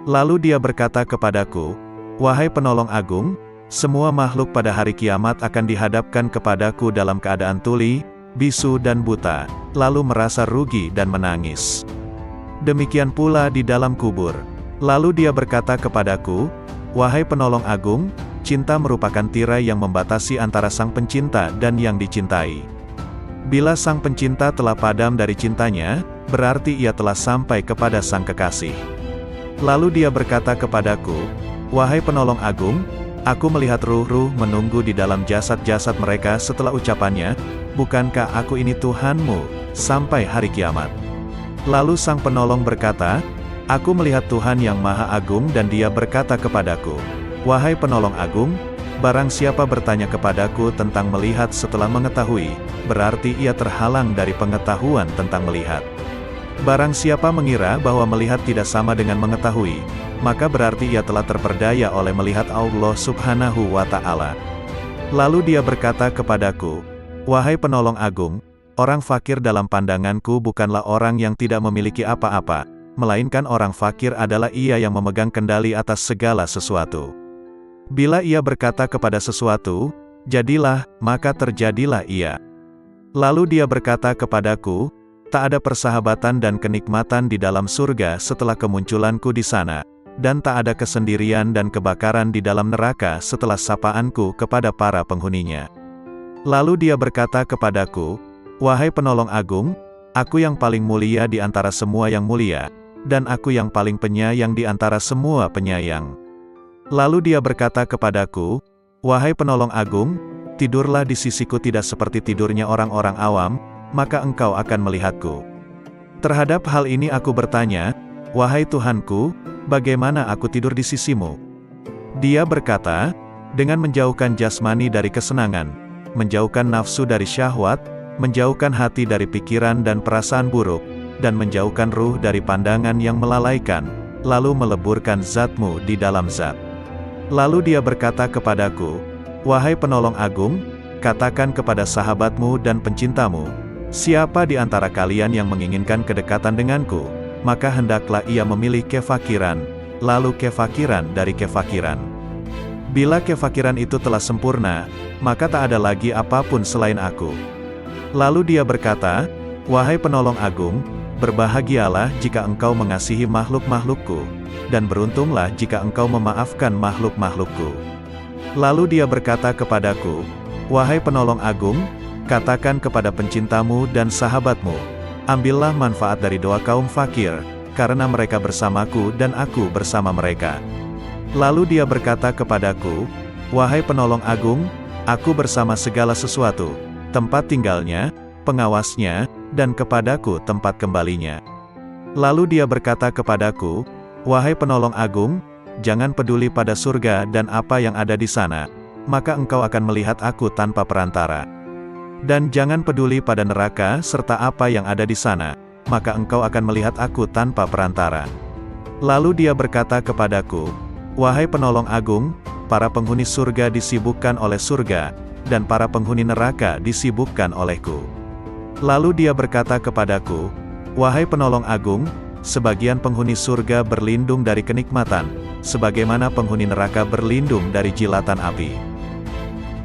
Lalu dia berkata kepadaku, "Wahai penolong agung, semua makhluk pada hari kiamat akan dihadapkan kepadaku dalam keadaan tuli, bisu dan buta, lalu merasa rugi dan menangis. Demikian pula di dalam kubur." Lalu dia berkata kepadaku, "Wahai penolong agung, cinta merupakan tirai yang membatasi antara sang pencinta dan yang dicintai. Bila sang pencinta telah padam dari cintanya, berarti ia telah sampai kepada sang kekasih." Lalu dia berkata kepadaku, "Wahai penolong agung, aku melihat ruh-ruh menunggu di dalam jasad-jasad mereka setelah ucapannya, 'Bukankah aku ini Tuhanmu, sampai hari kiamat?'" Lalu sang penolong berkata, "Aku melihat Tuhan yang Maha Agung dan Dia berkata kepadaku, 'Wahai penolong agung, barang siapa bertanya kepadaku tentang melihat setelah mengetahui, berarti ia terhalang dari pengetahuan tentang melihat. Barang siapa mengira bahwa melihat tidak sama dengan mengetahui, maka berarti ia telah terperdaya oleh melihat Allah Subhanahu wa Ta'ala.'" Lalu dia berkata kepadaku, "Wahai penolong agung, orang fakir dalam pandanganku bukanlah orang yang tidak memiliki apa-apa, melainkan orang fakir adalah ia yang memegang kendali atas segala sesuatu. Bila ia berkata kepada sesuatu, 'Jadilah,' maka terjadilah ia." Lalu dia berkata kepadaku, "Tak ada persahabatan dan kenikmatan di dalam surga setelah kemunculanku di sana, dan tak ada kesendirian dan kebakaran di dalam neraka setelah sapaanku kepada para penghuninya." Lalu dia berkata kepadaku, "Wahai penolong agung, aku yang paling mulia di antara semua yang mulia, dan aku yang paling penyayang di antara semua penyayang." Lalu dia berkata kepadaku, "Wahai penolong agung, tidurlah di sisiku tidak seperti tidurnya orang-orang awam, maka engkau akan melihatku." Terhadap hal ini aku bertanya, "Wahai Tuhanku, bagaimana aku tidur di sisimu?" Dia berkata, "Dengan menjauhkan jasmani dari kesenangan, menjauhkan nafsu dari syahwat, menjauhkan hati dari pikiran dan perasaan buruk, dan menjauhkan ruh dari pandangan yang melalaikan, lalu meleburkan zatmu di dalam zat." Lalu dia berkata kepadaku, "Wahai penolong agung, katakan kepada sahabatmu dan pencintamu, siapa di antara kalian yang menginginkan kedekatan denganku, maka hendaklah ia memilih kefakiran, lalu kefakiran dari kefakiran. Bila kefakiran itu telah sempurna, maka tak ada lagi apapun selain aku." Lalu dia berkata, "Wahai penolong agung, berbahagialah jika engkau mengasihi makhluk-makhlukku, dan beruntunglah jika engkau memaafkan makhluk-makhlukku." Lalu dia berkata kepadaku, "Wahai penolong agung, katakan kepada pencintamu dan sahabatmu, ambillah manfaat dari doa kaum fakir, karena mereka bersamaku dan aku bersama mereka." Lalu dia berkata kepadaku, "Wahai penolong agung, aku bersama segala sesuatu, tempat tinggalnya, pengawasnya, dan kepadaku tempat kembalinya." Lalu dia berkata kepadaku, "Wahai penolong agung, jangan peduli pada surga dan apa yang ada di sana, maka engkau akan melihat aku tanpa perantara. Dan jangan peduli pada neraka serta apa yang ada di sana, maka engkau akan melihat aku tanpa perantara." Lalu dia berkata kepadaku, "Wahai penolong agung, para penghuni surga disibukkan oleh surga, dan para penghuni neraka disibukkan olehku." Lalu dia berkata kepadaku, "Wahai penolong agung, sebagian penghuni surga berlindung dari kenikmatan, sebagaimana penghuni neraka berlindung dari jilatan api."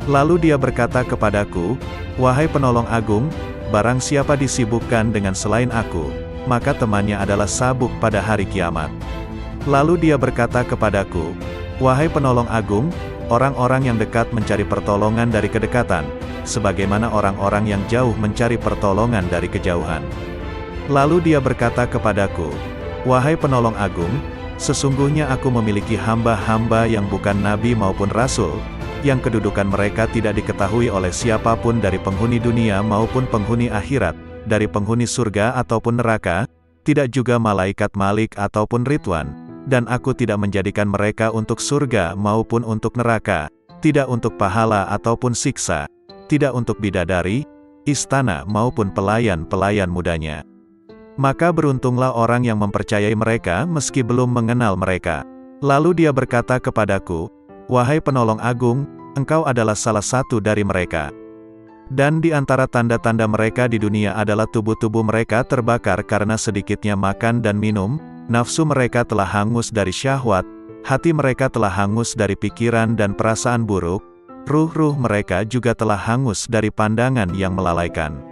Lalu dia berkata kepadaku, "Wahai penolong agung, barang siapa disibukkan dengan selain aku, maka temannya adalah sabuk pada hari kiamat." Lalu dia berkata kepadaku, "Wahai penolong agung, orang-orang yang dekat mencari pertolongan dari kedekatan, sebagaimana orang-orang yang jauh mencari pertolongan dari kejauhan." Lalu dia berkata kepadaku, "Wahai penolong agung, sesungguhnya aku memiliki hamba-hamba yang bukan nabi maupun rasul, yang kedudukan mereka tidak diketahui oleh siapapun dari penghuni dunia maupun penghuni akhirat, dari penghuni surga ataupun neraka, tidak juga malaikat Malik ataupun Ridwan, dan aku tidak menjadikan mereka untuk surga maupun untuk neraka, tidak untuk pahala ataupun siksa, tidak untuk bidadari, istana maupun pelayan-pelayan mudanya. Maka beruntunglah orang yang mempercayai mereka meski belum mengenal mereka." Lalu dia berkata kepadaku, "Wahai penolong agung, engkau adalah salah satu dari mereka. Dan di antara tanda-tanda mereka di dunia adalah tubuh-tubuh mereka terbakar karena sedikitnya makan dan minum, Nafsu mereka telah hangus dari syahwat, hati mereka telah hangus dari pikiran dan perasaan buruk, ruh-ruh mereka juga telah hangus dari pandangan yang melalaikan.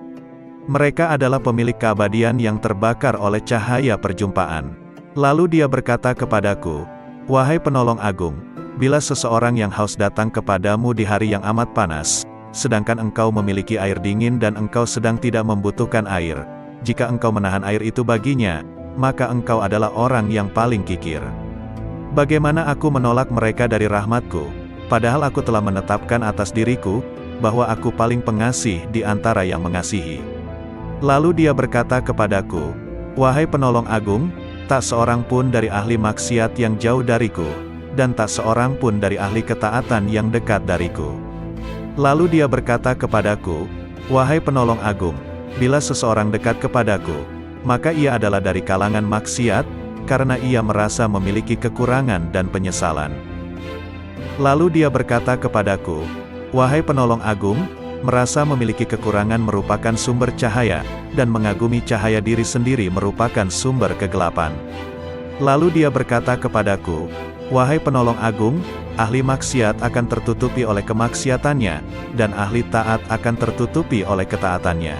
Mereka adalah pemilik keabadian yang terbakar oleh cahaya perjumpaan. Lalu dia berkata kepadaku, "Wahai penolong agung, bila seseorang yang haus datang kepadamu di hari yang amat panas, sedangkan engkau memiliki air dingin dan engkau sedang tidak membutuhkan air, jika engkau menahan air itu baginya, maka engkau adalah orang yang paling kikir. Bagaimana aku menolak mereka dari rahmatku, padahal aku telah menetapkan atas diriku, bahwa aku paling pengasih di antara yang mengasihi." Lalu dia berkata kepadaku, "Wahai penolong agung, tak seorang pun dari ahli maksiat yang jauh dariku, dan tak seorang pun dari ahli ketaatan yang dekat dariku." Lalu dia berkata kepadaku, "Wahai penolong agung, bila seseorang dekat kepadaku, maka ia adalah dari kalangan maksiat, karena ia merasa memiliki kekurangan dan penyesalan." Lalu dia berkata kepadaku, "Wahai penolong agung, merasa memiliki kekurangan merupakan sumber cahaya, dan mengagumi cahaya diri sendiri merupakan sumber kegelapan." Lalu dia berkata kepadaku, "Wahai penolong agung, ahli maksiat akan tertutupi oleh kemaksiatannya, dan ahli taat akan tertutupi oleh ketaatannya.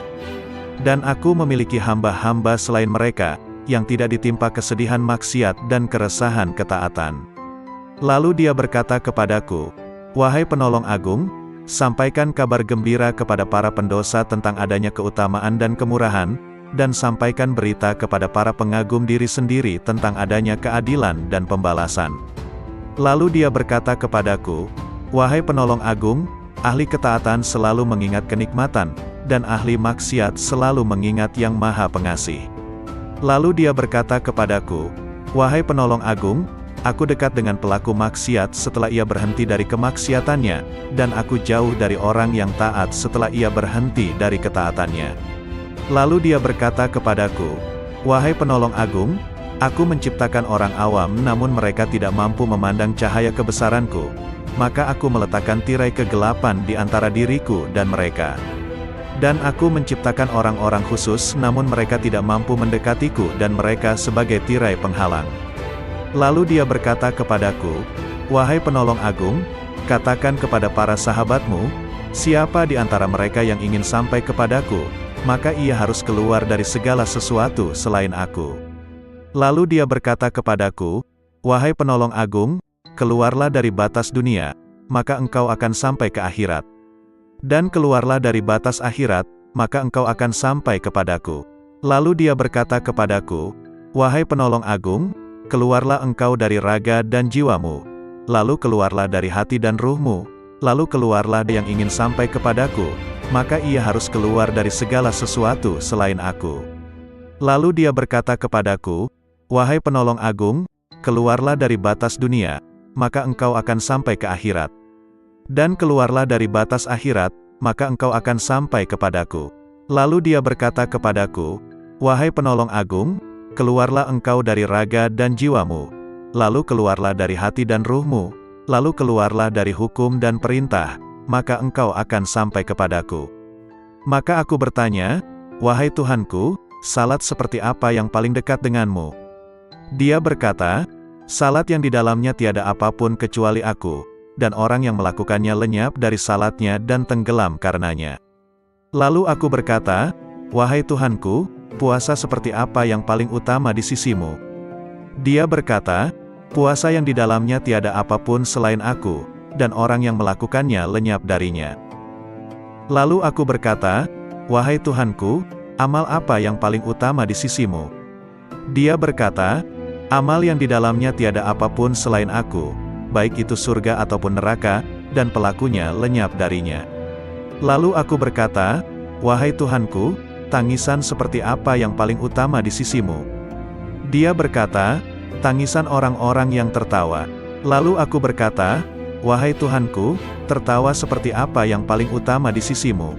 Dan aku memiliki hamba-hamba selain mereka, yang tidak ditimpa kesedihan maksiat dan keresahan ketaatan." Lalu dia berkata kepadaku, "Wahai penolong agung, sampaikan kabar gembira kepada para pendosa tentang adanya keutamaan dan kemurahan, dan sampaikan berita kepada para pengagum diri sendiri tentang adanya keadilan dan pembalasan." Lalu dia berkata kepadaku, "Wahai penolong agung, ahli ketaatan selalu mengingat kenikmatan, dan ahli maksiat selalu mengingat yang maha pengasih." Lalu dia berkata kepadaku, "Wahai penolong agung, aku dekat dengan pelaku maksiat setelah ia berhenti dari kemaksiatannya, dan aku jauh dari orang yang taat setelah ia berhenti dari ketaatannya." Lalu dia berkata kepadaku, "Wahai penolong agung, aku menciptakan orang awam namun mereka tidak mampu memandang cahaya kebesaranku, maka aku meletakkan tirai kegelapan di antara diriku dan mereka. Dan aku menciptakan orang-orang khusus namun mereka tidak mampu mendekatiku dan mereka sebagai tirai penghalang." Lalu dia berkata kepadaku, "Wahai penolong agung, katakan kepada para sahabatmu, siapa di antara mereka yang ingin sampai kepadaku, maka ia harus keluar dari segala sesuatu selain aku." Lalu dia berkata kepadaku, "Wahai penolong agung, keluarlah dari batas dunia, maka engkau akan sampai ke akhirat. Dan keluarlah dari batas akhirat, maka engkau akan sampai kepadaku." Lalu dia berkata kepadaku, "Wahai penolong agung, keluarlah engkau dari raga dan jiwamu, lalu keluarlah dari hati dan ruhmu, lalu keluarlah yang ingin sampai kepadaku, maka ia harus keluar dari segala sesuatu selain aku." Lalu dia berkata kepadaku, "Wahai penolong agung, keluarlah dari batas dunia, maka engkau akan sampai ke akhirat. Dan keluarlah dari batas akhirat, maka engkau akan sampai kepadaku." Lalu dia berkata kepadaku, "Wahai penolong agung, keluarlah engkau dari raga dan jiwamu, lalu keluarlah dari hati dan ruhmu, lalu keluarlah dari hukum dan perintah, maka engkau akan sampai kepadaku." Maka aku bertanya, "Wahai Tuhanku, salat seperti apa yang paling dekat denganmu?" Dia berkata, "Salat yang di dalamnya tiada apapun kecuali aku, dan orang yang melakukannya lenyap dari salatnya dan tenggelam karenanya." Lalu aku berkata, "Wahai Tuhanku, puasa seperti apa yang paling utama di sisimu?" Dia berkata, "Puasa yang di dalamnya tiada apapun selain aku, dan orang yang melakukannya lenyap darinya." Lalu aku berkata, "Wahai Tuhanku, amal apa yang paling utama di sisimu?" Dia berkata, "Amal yang di dalamnya tiada apapun selain aku, baik itu surga ataupun neraka, dan pelakunya lenyap darinya." Lalu aku berkata, "Wahai Tuhanku, tangisan seperti apa yang paling utama di sisimu?" Dia berkata, "Tangisan orang-orang yang tertawa." Lalu aku berkata, "Wahai Tuhanku, tertawa seperti apa yang paling utama di sisimu?"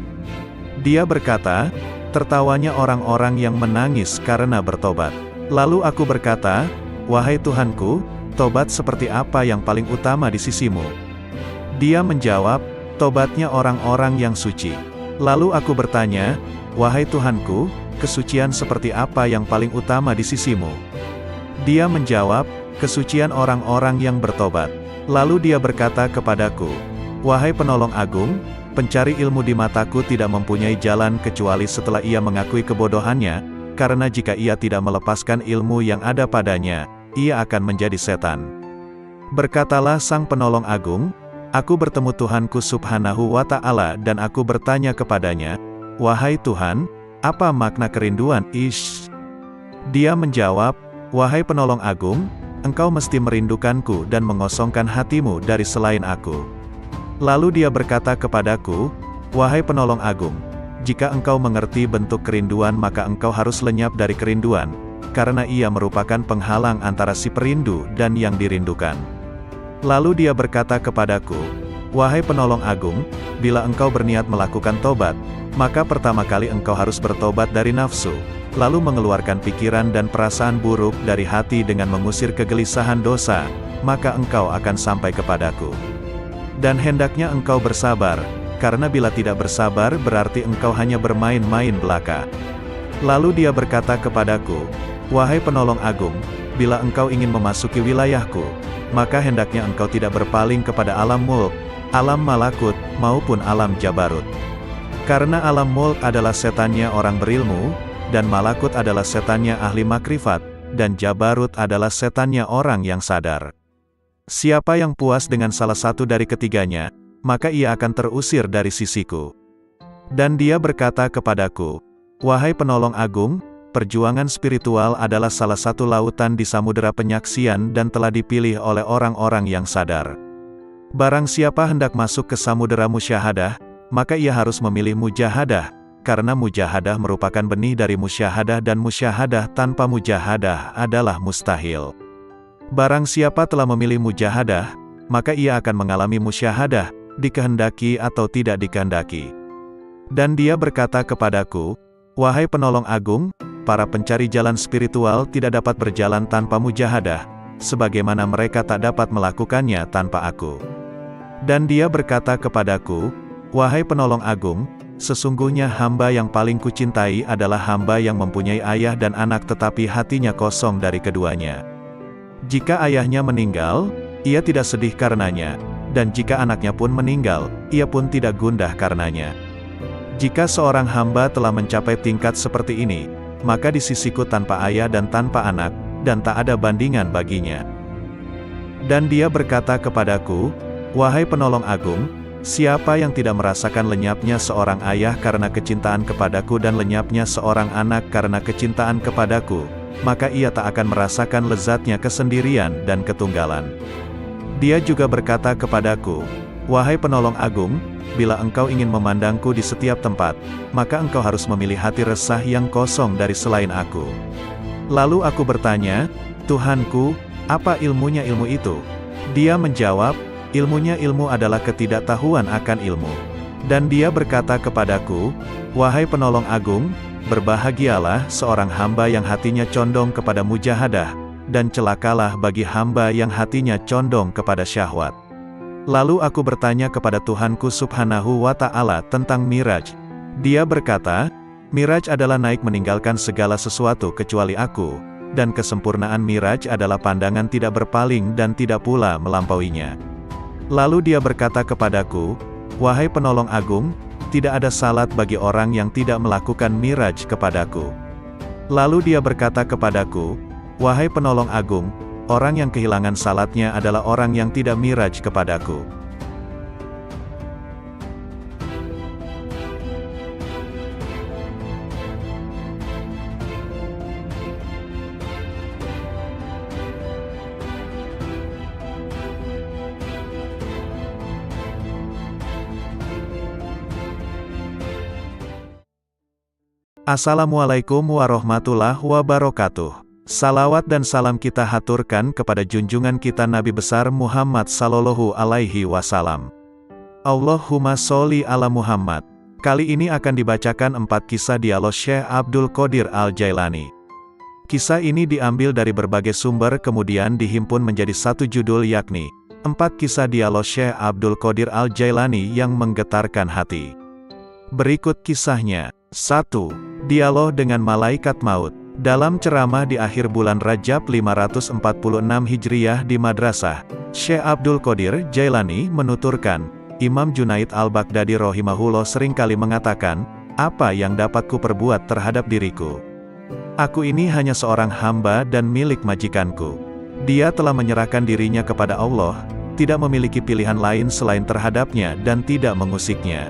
Dia berkata, "Tertawanya orang-orang yang menangis karena bertobat." Lalu aku berkata, "Wahai Tuhanku, tobat seperti apa yang paling utama di sisimu?" Dia menjawab, "Tobatnya orang-orang yang suci." Lalu aku bertanya, "Wahai Tuhanku, kesucian seperti apa yang paling utama di sisimu?" Dia menjawab, kesucian orang-orang yang bertobat. Lalu dia berkata kepadaku, wahai penolong agung, pencari ilmu di mataku tidak mempunyai jalan kecuali setelah ia mengakui kebodohannya, karena jika ia tidak melepaskan ilmu yang ada padanya, ia akan menjadi setan. Berkatalah sang penolong agung, aku bertemu Tuhanku subhanahu wa ta'ala dan aku bertanya kepadanya, wahai Tuhan, apa makna kerinduan? Dia menjawab, wahai penolong agung, engkau mesti merindukanku dan mengosongkan hatimu dari selain aku. Lalu dia berkata kepadaku, wahai penolong agung, jika engkau mengerti bentuk kerinduan maka engkau harus lenyap dari kerinduan, karena ia merupakan penghalang antara si perindu dan yang dirindukan. Lalu dia berkata kepadaku, wahai penolong agung, bila engkau berniat melakukan tobat, maka pertama kali engkau harus bertobat dari nafsu, lalu mengeluarkan pikiran dan perasaan buruk dari hati dengan mengusir kegelisahan dosa, maka engkau akan sampai kepadaku. Dan hendaknya engkau bersabar, karena bila tidak bersabar berarti engkau hanya bermain-main belaka. Lalu dia berkata kepadaku, wahai penolong agung, bila engkau ingin memasuki wilayahku, maka hendaknya engkau tidak berpaling kepada alam mulk, alam malakut, maupun alam jabarut. Karena alam mulk adalah setannya orang berilmu, dan malakut adalah setannya ahli makrifat, dan jabarut adalah setannya orang yang sadar. Siapa yang puas dengan salah satu dari ketiganya, maka ia akan terusir dari sisiku. Dan dia berkata kepadaku, wahai penolong agung, perjuangan spiritual adalah salah satu lautan di samudera penyaksian dan telah dipilih oleh orang-orang yang sadar. Barang siapa hendak masuk ke samudera musyahadah, maka ia harus memilih mujahadah, karena mujahadah merupakan benih dari musyahadah dan musyahadah tanpa mujahadah adalah mustahil. Barang siapa telah memilih mujahadah, maka ia akan mengalami musyahadah, dikehendaki atau tidak dikehendaki. Dan dia berkata kepadaku, wahai penolong agung, para pencari jalan spiritual tidak dapat berjalan tanpa mujahadah, sebagaimana mereka tak dapat melakukannya tanpa aku. Dan dia berkata kepadaku, wahai penolong agung, sesungguhnya hamba yang paling kucintai adalah hamba yang mempunyai ayah dan anak tetapi hatinya kosong dari keduanya. Jika ayahnya meninggal, ia tidak sedih karenanya, dan jika anaknya pun meninggal, ia pun tidak gundah karenanya. Jika seorang hamba telah mencapai tingkat seperti ini, maka di sisiku tanpa ayah dan tanpa anak, dan tak ada bandingan baginya. Dan dia berkata kepadaku, wahai penolong agung, siapa yang tidak merasakan lenyapnya seorang ayah karena kecintaan kepadaku dan lenyapnya seorang anak karena kecintaan kepadaku, maka ia tak akan merasakan lezatnya kesendirian dan ketunggalan. Dia juga berkata kepadaku, wahai penolong agung, bila engkau ingin memandangku di setiap tempat, maka engkau harus memilih hati resah yang kosong dari selain aku. Lalu aku bertanya, Tuhanku, apa ilmunya ilmu itu? Dia menjawab, ilmunya ilmu adalah ketidaktahuan akan ilmu. Dan dia berkata kepadaku, wahai penolong agung, berbahagialah seorang hamba yang hatinya condong kepada mujahadah, dan celakalah bagi hamba yang hatinya condong kepada syahwat. Lalu aku bertanya kepada Tuhanku subhanahu wa ta'ala tentang Miraj. Dia berkata, Miraj adalah naik meninggalkan segala sesuatu kecuali aku, dan kesempurnaan Miraj adalah pandangan tidak berpaling dan tidak pula melampauinya. Lalu dia berkata kepadaku, wahai penolong agung, tidak ada salat bagi orang yang tidak melakukan miraj kepadaku. Lalu dia berkata kepadaku, wahai penolong agung, orang yang kehilangan salatnya adalah orang yang tidak miraj kepadaku. Assalamualaikum warahmatullahi wabarakatuh. Salawat dan salam kita haturkan kepada junjungan kita Nabi besar Muhammad sallallahu alaihi wasallam. Allahumma sholli ala Muhammad. Kali ini akan dibacakan 4 kisah dialog Syekh Abdul Qadir Al-Jailani. Kisah ini diambil dari berbagai sumber kemudian dihimpun menjadi satu judul yakni 4 kisah dialog Syekh Abdul Qadir Al-Jailani yang menggetarkan hati. Berikut kisahnya. 1. Dialog dengan Malaikat Maut. Dalam ceramah di akhir bulan Rajab 546 Hijriyah di Madrasah Syekh Abdul Qadir Jailani menuturkan, Imam Junaid al-Baghdadi rahimahullah seringkali mengatakan, apa yang dapat kuperbuat terhadap diriku? Aku ini hanya seorang hamba dan milik majikanku. Dia telah menyerahkan dirinya kepada Allah, tidak memiliki pilihan lain selain terhadapnya dan tidak mengusiknya.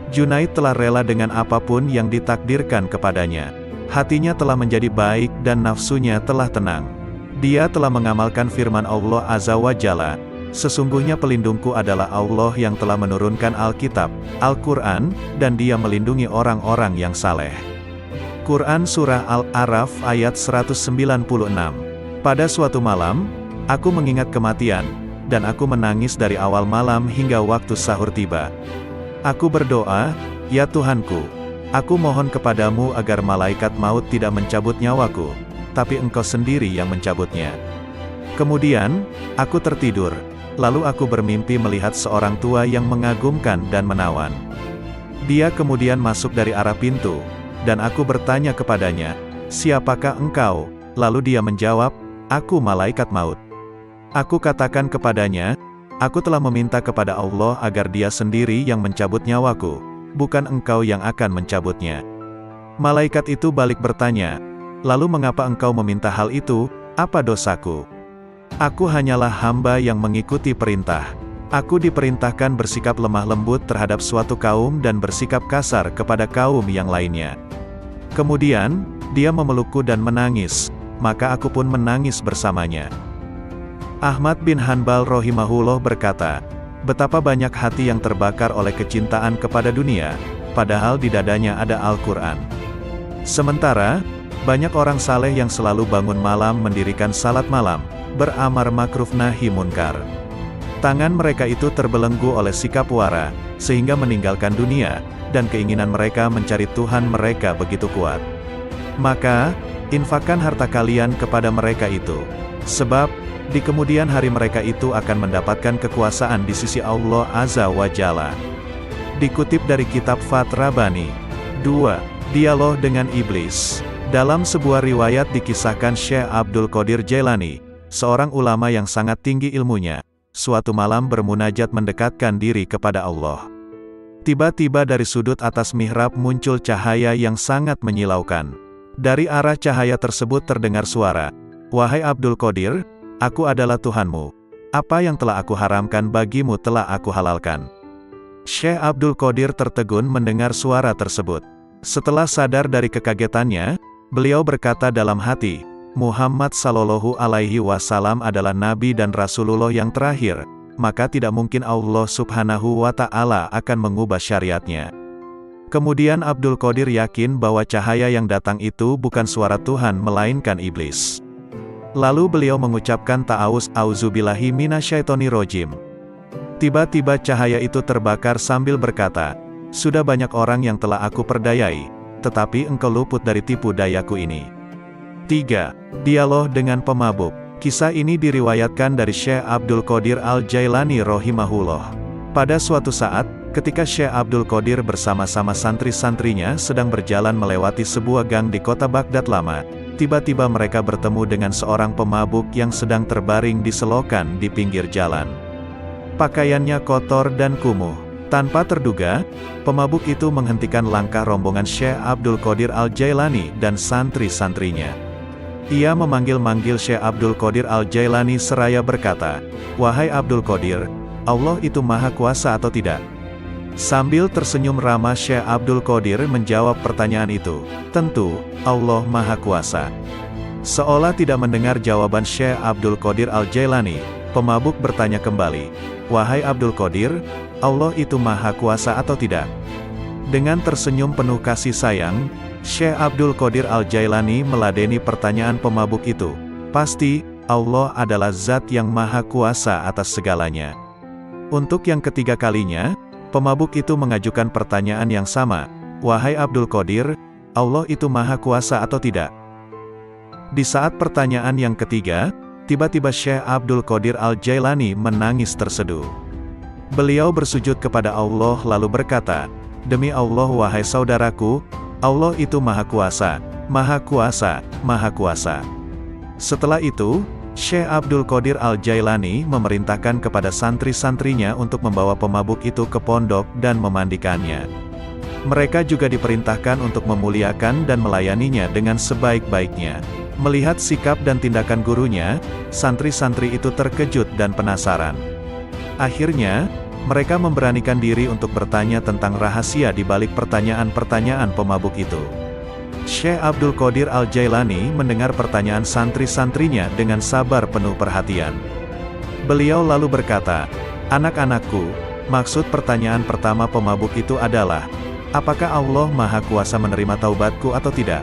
Junaid telah rela dengan apapun yang ditakdirkan kepadanya. Hatinya telah menjadi baik dan nafsunya telah tenang. Dia telah mengamalkan firman Allah Azza wa Jalla, sesungguhnya pelindungku adalah Allah yang telah menurunkan Alkitab, Al-Quran, dan dia melindungi orang-orang yang saleh. Quran Surah Al-A'raf ayat 196. Pada suatu malam, aku mengingat kematian, dan aku menangis dari awal malam hingga waktu sahur tiba. Aku berdoa, ya Tuhanku, aku mohon kepadamu agar malaikat maut tidak mencabut nyawaku, tapi Engkau sendiri yang mencabutnya. Kemudian, aku tertidur, lalu aku bermimpi melihat seorang tua yang mengagumkan dan menawan. Dia kemudian masuk dari arah pintu, dan aku bertanya kepadanya, siapakah engkau? Lalu dia menjawab, aku malaikat maut. Aku katakan kepadanya, aku telah meminta kepada Allah agar dia sendiri yang mencabut nyawaku, bukan engkau yang akan mencabutnya. Malaikat itu balik bertanya, lalu mengapa engkau meminta hal itu, apa dosaku? Aku hanyalah hamba yang mengikuti perintah. Aku diperintahkan bersikap lemah lembut terhadap suatu kaum dan bersikap kasar kepada kaum yang lainnya. Kemudian, dia memelukku dan menangis, maka aku pun menangis bersamanya. Ahmad bin Hanbal rahimahullah berkata, betapa banyak hati yang terbakar oleh kecintaan kepada dunia, padahal di dadanya ada Al-Quran. Sementara, banyak orang saleh yang selalu bangun malam mendirikan salat malam, beramar makruf nahi munkar. Tangan mereka itu terbelenggu oleh sikap wara, sehingga meninggalkan dunia, dan keinginan mereka mencari Tuhan mereka begitu kuat. Maka, infakkan harta kalian kepada mereka itu. Sebab, di kemudian hari mereka itu akan mendapatkan kekuasaan di sisi Allah Azza wa Jalla. Dikutip dari kitab Fath Rabbani. 2. Dialog dengan Iblis. Dalam sebuah riwayat dikisahkan Syekh Abdul Qadir Jailani, seorang ulama yang sangat tinggi ilmunya, suatu malam bermunajat mendekatkan diri kepada Allah. Tiba-tiba dari sudut atas mihrab muncul cahaya yang sangat menyilaukan. Dari arah cahaya tersebut terdengar suara, wahai Abdul Qadir, aku adalah Tuhanmu. Apa yang telah aku haramkan bagimu telah aku halalkan. Syekh Abdul Qadir tertegun mendengar suara tersebut. Setelah sadar dari kekagetannya, beliau berkata dalam hati, Muhammad Sallallahu Alaihi Wasallam adalah Nabi dan Rasulullah yang terakhir, maka tidak mungkin Allah Subhanahu wa Ta'ala akan mengubah syariatnya. Kemudian Abdul Qadir yakin bahwa cahaya yang datang itu bukan suara Tuhan melainkan iblis. Lalu beliau mengucapkan ta'awuz, auzubillahi minasyaitonirrajim. Tiba-tiba cahaya itu terbakar sambil berkata, sudah banyak orang yang telah aku perdayai, tetapi engkau luput dari tipu dayaku ini. 3. Dialog dengan pemabuk. Kisah ini diriwayatkan dari Syekh Abdul Qadir al-Jailani rahimahullah. Pada suatu saat, ketika Syekh Abdul Qadir bersama-sama santri-santrinya sedang berjalan melewati sebuah gang di kota Baghdad lama, tiba-tiba mereka bertemu dengan seorang pemabuk yang sedang terbaring di selokan di pinggir jalan. Pakaiannya kotor dan kumuh. Tanpa terduga, pemabuk itu menghentikan langkah rombongan Syekh Abdul Qadir al-Jailani dan santri-santrinya. Ia memanggil-manggil Syekh Abdul Qadir al-Jailani seraya berkata, wahai Abdul Qadir, Allah itu maha kuasa atau tidak? Sambil tersenyum ramah Syekh Abdul Qadir menjawab pertanyaan itu, tentu, Allah Maha Kuasa. Seolah tidak mendengar jawaban Syekh Abdul Qadir al-Jailani, pemabuk bertanya kembali, wahai Abdul Qadir, Allah itu Maha Kuasa atau tidak? Dengan tersenyum penuh kasih sayang, Syekh Abdul Qadir al-Jailani meladeni pertanyaan pemabuk itu, pasti, Allah adalah zat yang Maha Kuasa atas segalanya. Untuk yang ketiga kalinya, pemabuk itu mengajukan pertanyaan yang sama, wahai Abdul Qadir, Allah itu Maha Kuasa atau tidak? Di saat pertanyaan yang ketiga, tiba-tiba Syekh Abdul Qadir al-Jailani menangis terseduh. Beliau bersujud kepada Allah lalu berkata, demi Allah wahai saudaraku, Allah itu Maha Kuasa, Maha Kuasa, Maha Kuasa. Setelah itu, Syekh Abdul Qadir Al-Jailani memerintahkan kepada santri-santrinya untuk membawa pemabuk itu ke pondok dan memandikannya. Mereka juga diperintahkan untuk memuliakan dan melayaninya dengan sebaik-baiknya. Melihat sikap dan tindakan gurunya, santri-santri itu terkejut dan penasaran. Akhirnya, mereka memberanikan diri untuk bertanya tentang rahasia di balik pertanyaan-pertanyaan pemabuk itu. Syekh Abdul Qadir Al-Jailani mendengar pertanyaan santri-santrinya dengan sabar penuh perhatian. Beliau lalu berkata, "Anak-anakku, maksud pertanyaan pertama pemabuk itu adalah, apakah Allah Maha Kuasa menerima taubatku atau tidak?"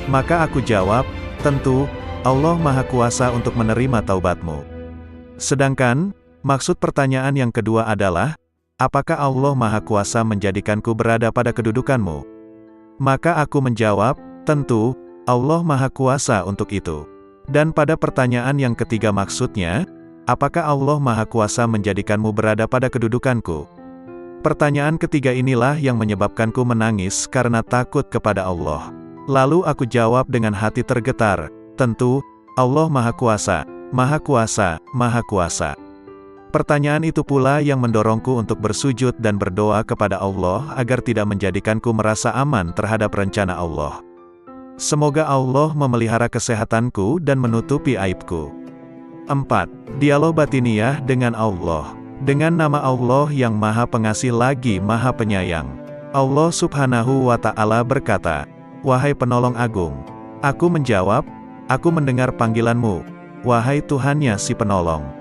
Maka aku jawab, "Tentu, Allah Maha Kuasa untuk menerima taubatmu." Sedangkan, maksud pertanyaan yang kedua adalah, apakah Allah Maha Kuasa menjadikanku berada pada kedudukanmu? Maka aku menjawab, tentu, Allah Maha Kuasa untuk itu. Dan pada pertanyaan yang ketiga maksudnya, apakah Allah Maha Kuasa menjadikanmu berada pada kedudukanku? Pertanyaan ketiga inilah yang menyebabkanku menangis karena takut kepada Allah. Lalu aku jawab dengan hati tergetar, tentu, Allah Maha Kuasa, Maha Kuasa, Maha Kuasa. Pertanyaan itu pula yang mendorongku untuk bersujud dan berdoa kepada Allah agar tidak menjadikanku merasa aman terhadap rencana Allah. Semoga Allah memelihara kesehatanku dan menutupi aibku. 4. Dialog batiniyah dengan Allah. Dengan nama Allah yang Maha Pengasih lagi Maha Penyayang. Allah Subhanahu wa Ta'ala berkata, "Wahai penolong agung." Aku menjawab, "Aku mendengar panggilanmu, wahai Tuhannya si penolong."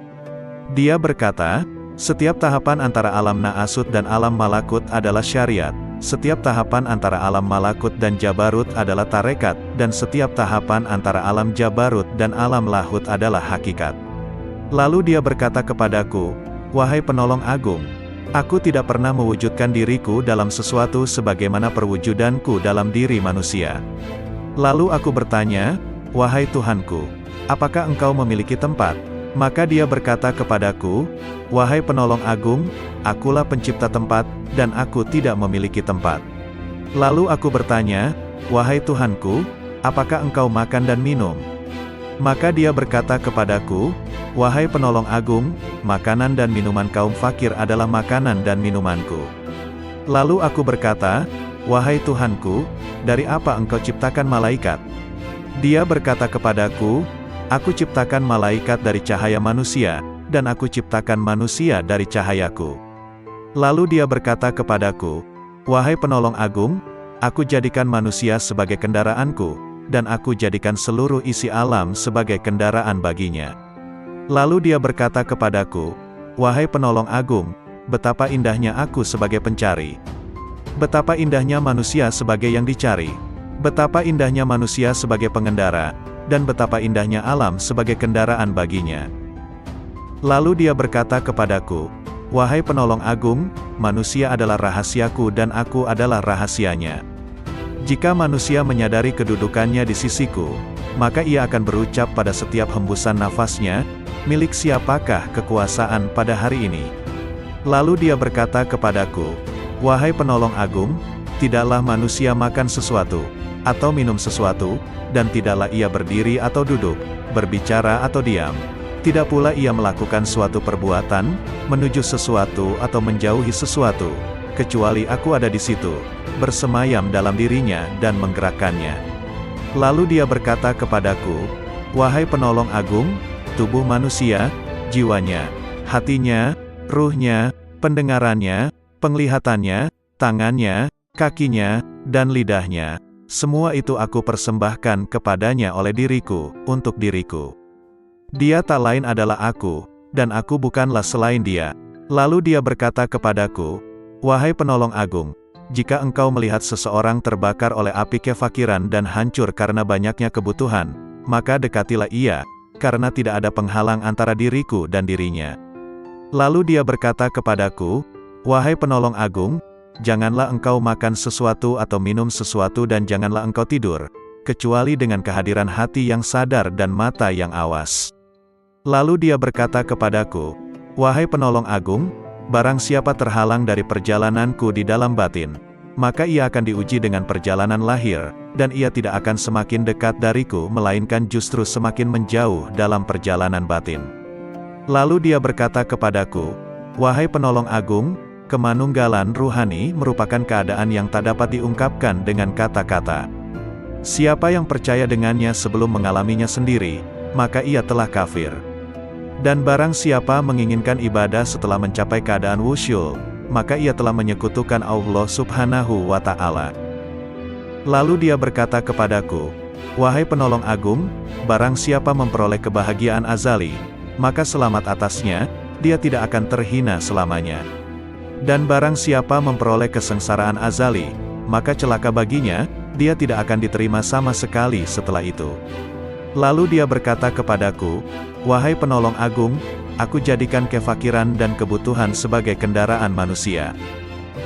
Dia berkata, "Setiap tahapan antara alam Na'asut dan alam Malakut adalah syariat, setiap tahapan antara alam Malakut dan Jabarut adalah tarekat, dan setiap tahapan antara alam Jabarut dan alam Lahut adalah hakikat." Lalu dia berkata kepadaku, "Wahai penolong agung, aku tidak pernah mewujudkan diriku dalam sesuatu sebagaimana perwujudanku dalam diri manusia." Lalu aku bertanya, "Wahai Tuhanku, apakah engkau memiliki tempat?" Maka dia berkata kepadaku, "Wahai penolong agung, akulah pencipta tempat, dan aku tidak memiliki tempat." Lalu aku bertanya, "Wahai Tuhanku, apakah engkau makan dan minum?" Maka dia berkata kepadaku, "Wahai penolong agung, makanan dan minuman kaum fakir adalah makanan dan minumanku." Lalu aku berkata, "Wahai Tuhanku, dari apa engkau ciptakan malaikat?" Dia berkata kepadaku, "Aku ciptakan malaikat dari cahaya manusia, dan aku ciptakan manusia dari cahayaku." Lalu dia berkata kepadaku, "Wahai penolong agung, aku jadikan manusia sebagai kendaraanku, dan aku jadikan seluruh isi alam sebagai kendaraan baginya." Lalu dia berkata kepadaku, "Wahai penolong agung, betapa indahnya aku sebagai pencari. Betapa indahnya manusia sebagai yang dicari. Betapa indahnya manusia sebagai pengendara, dan betapa indahnya alam sebagai kendaraan baginya." Lalu dia berkata kepadaku, "Wahai penolong agung, manusia adalah rahasiaku dan aku adalah rahasianya. Jika manusia menyadari kedudukannya di sisiku, maka ia akan berucap pada setiap hembusan nafasnya, 'Milik siapakah kekuasaan pada hari ini?' Lalu dia berkata kepadaku, 'Wahai penolong agung, tidaklah manusia makan sesuatu, atau minum sesuatu, dan tidaklah ia berdiri atau duduk, berbicara atau diam. Tidak pula ia melakukan suatu perbuatan, menuju sesuatu atau menjauhi sesuatu, kecuali aku ada di situ, bersemayam dalam dirinya dan menggerakkannya.' Lalu dia berkata kepadaku, 'Wahai penolong agung, tubuh manusia, jiwanya, hatinya, ruhnya, pendengarannya, penglihatannya, tangannya, kakinya, dan lidahnya, semua itu aku persembahkan kepadanya oleh diriku, untuk diriku. Dia tak lain adalah aku, dan aku bukanlah selain dia.' Lalu dia berkata kepadaku, 'Wahai penolong agung, jika engkau melihat seseorang terbakar oleh api kefakiran dan hancur karena banyaknya kebutuhan, maka dekatilah ia, karena tidak ada penghalang antara diriku dan dirinya.' Lalu dia berkata kepadaku, 'Wahai penolong agung, janganlah engkau makan sesuatu atau minum sesuatu dan janganlah engkau tidur, kecuali dengan kehadiran hati yang sadar dan mata yang awas.' Lalu dia berkata kepadaku, 'Wahai penolong agung, barang siapa terhalang dari perjalananku di dalam batin, maka ia akan diuji dengan perjalanan lahir, dan ia tidak akan semakin dekat dariku melainkan justru semakin menjauh dalam perjalanan batin. Lalu dia berkata kepadaku, "Wahai penolong agung, kemanunggalan ruhani merupakan keadaan yang tak dapat diungkapkan dengan kata-kata. Siapa yang percaya dengannya sebelum mengalaminya sendiri, maka ia telah kafir. Dan barang siapa menginginkan ibadah setelah mencapai keadaan wusyul, maka ia telah menyekutukan Allah Subhanahu wa Ta'ala." Lalu dia berkata kepadaku, "Wahai penolong agung, barang siapa memperoleh kebahagiaan azali, maka selamat atasnya, dia tidak akan terhina selamanya. Dan barang siapa memperoleh kesengsaraan azali, maka celaka baginya, dia tidak akan diterima sama sekali setelah itu." Lalu dia berkata kepadaku, "Wahai penolong agung, aku jadikan kefakiran dan kebutuhan sebagai kendaraan manusia.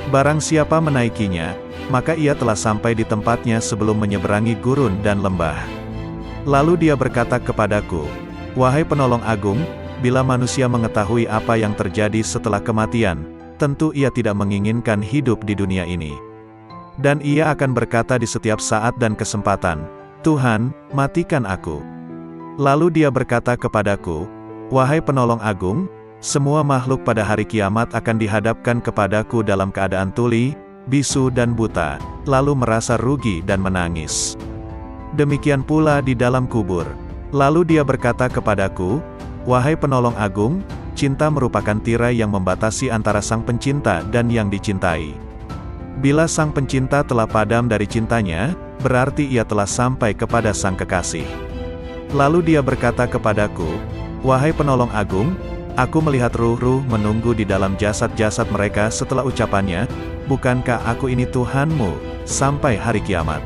Barang siapa menaikinya, maka ia telah sampai di tempatnya sebelum menyeberangi gurun dan lembah." Lalu dia berkata kepadaku, "Wahai penolong agung, bila manusia mengetahui apa yang terjadi setelah kematian, tentu ia tidak menginginkan hidup di dunia ini. Dan ia akan berkata di setiap saat dan kesempatan, 'Tuhan, matikan aku.'" Lalu dia berkata kepadaku, "Wahai penolong agung, semua makhluk pada hari kiamat akan dihadapkan kepadaku dalam keadaan tuli, bisu dan buta, lalu merasa rugi dan menangis. Demikian pula di dalam kubur." Lalu dia berkata kepadaku, "Wahai penolong agung, cinta merupakan tirai yang membatasi antara sang pencinta dan yang dicintai. Bila sang pencinta telah padam dari cintanya, berarti ia telah sampai kepada sang kekasih." Lalu dia berkata kepadaku, "Wahai penolong agung, aku melihat ruh-ruh menunggu di dalam jasad-jasad mereka setelah ucapannya, 'Bukankah aku ini Tuhanmu, sampai hari kiamat?'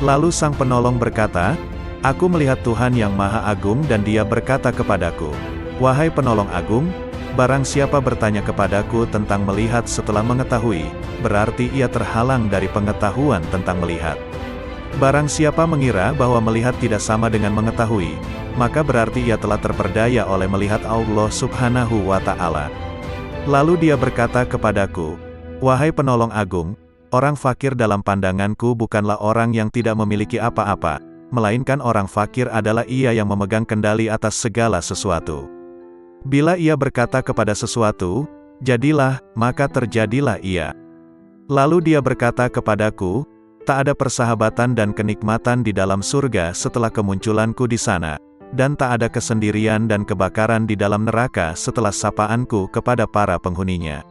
Lalu sang penolong berkata, 'Aku melihat Tuhan yang Maha Agung,' dan dia berkata kepadaku, 'Wahai penolong agung, barang siapa bertanya kepadaku tentang melihat setelah mengetahui, berarti ia terhalang dari pengetahuan tentang melihat. Barang siapa mengira bahwa melihat tidak sama dengan mengetahui, maka berarti ia telah terperdaya oleh melihat Allah Subhanahu wa Ta'ala.' Lalu dia berkata kepadaku, 'Wahai penolong agung, orang fakir dalam pandanganku bukanlah orang yang tidak memiliki apa-apa, melainkan orang fakir adalah ia yang memegang kendali atas segala sesuatu. Bila ia berkata kepada sesuatu, 'Jadilah,' maka terjadilah ia. Lalu dia berkata kepadaku, 'Tak ada persahabatan dan kenikmatan di dalam surga setelah kemunculanku di sana, dan tak ada kesendirian dan kebakaran di dalam neraka setelah sapaanku kepada para penghuninya.'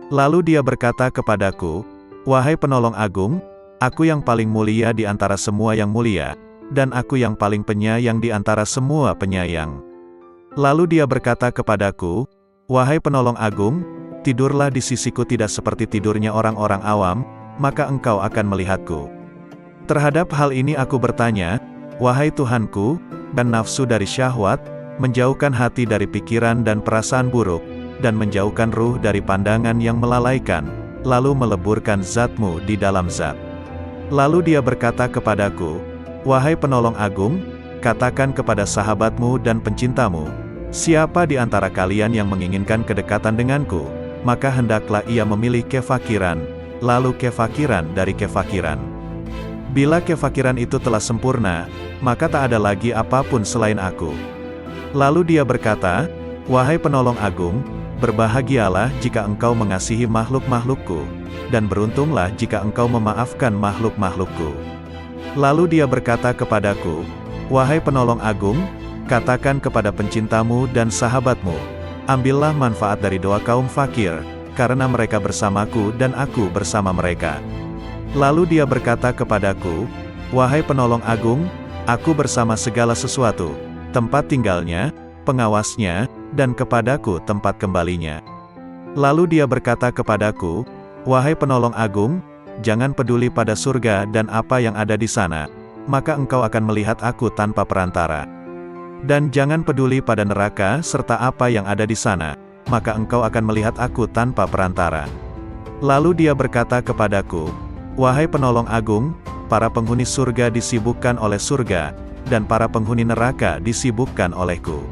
Lalu dia berkata kepadaku, 'Wahai penolong agung, aku yang paling mulia di antara semua yang mulia, dan aku yang paling penyayang di antara semua penyayang.' Lalu dia berkata kepadaku, 'Wahai penolong agung, tidurlah di sisiku tidak seperti tidurnya orang-orang awam, maka engkau akan melihatku.' Terhadap hal ini aku bertanya, 'Wahai Tuhanku, dan nafsu dari syahwat, menjauhkan hati dari pikiran dan perasaan buruk, dan menjauhkan ruh dari pandangan yang melalaikan, lalu meleburkan zatmu di dalam zat.' Lalu dia berkata kepadaku, 'Wahai penolong agung, katakan kepada sahabatmu dan pencintamu, siapa di antara kalian yang menginginkan kedekatan denganku, maka hendaklah ia memilih kefakiran, lalu kefakiran dari kefakiran. Bila kefakiran itu telah sempurna, maka tak ada lagi apapun selain aku.' Lalu dia berkata, 'Wahai penolong agung, berbahagialah jika engkau mengasihi makhluk-makhlukku, dan beruntunglah jika engkau memaafkan makhluk-makhlukku.' Lalu dia berkata kepadaku, 'Wahai penolong agung, katakan kepada pencintamu dan sahabatmu, ambillah manfaat dari doa kaum fakir, karena mereka bersamaku dan aku bersama mereka.' Lalu dia berkata kepadaku, 'Wahai penolong agung, aku bersama segala sesuatu, tempat tinggalnya, pengawasnya, dan kepadaku tempat kembalinya.' Lalu dia berkata kepadaku, 'Wahai penolong agung, jangan peduli pada surga dan apa yang ada di sana, maka engkau akan melihat aku tanpa perantara. Dan jangan peduli pada neraka serta apa yang ada di sana, maka engkau akan melihat aku tanpa perantara.' Lalu dia berkata kepadaku, 'Wahai penolong agung, para penghuni surga disibukkan oleh surga, dan para penghuni neraka disibukkan olehku.'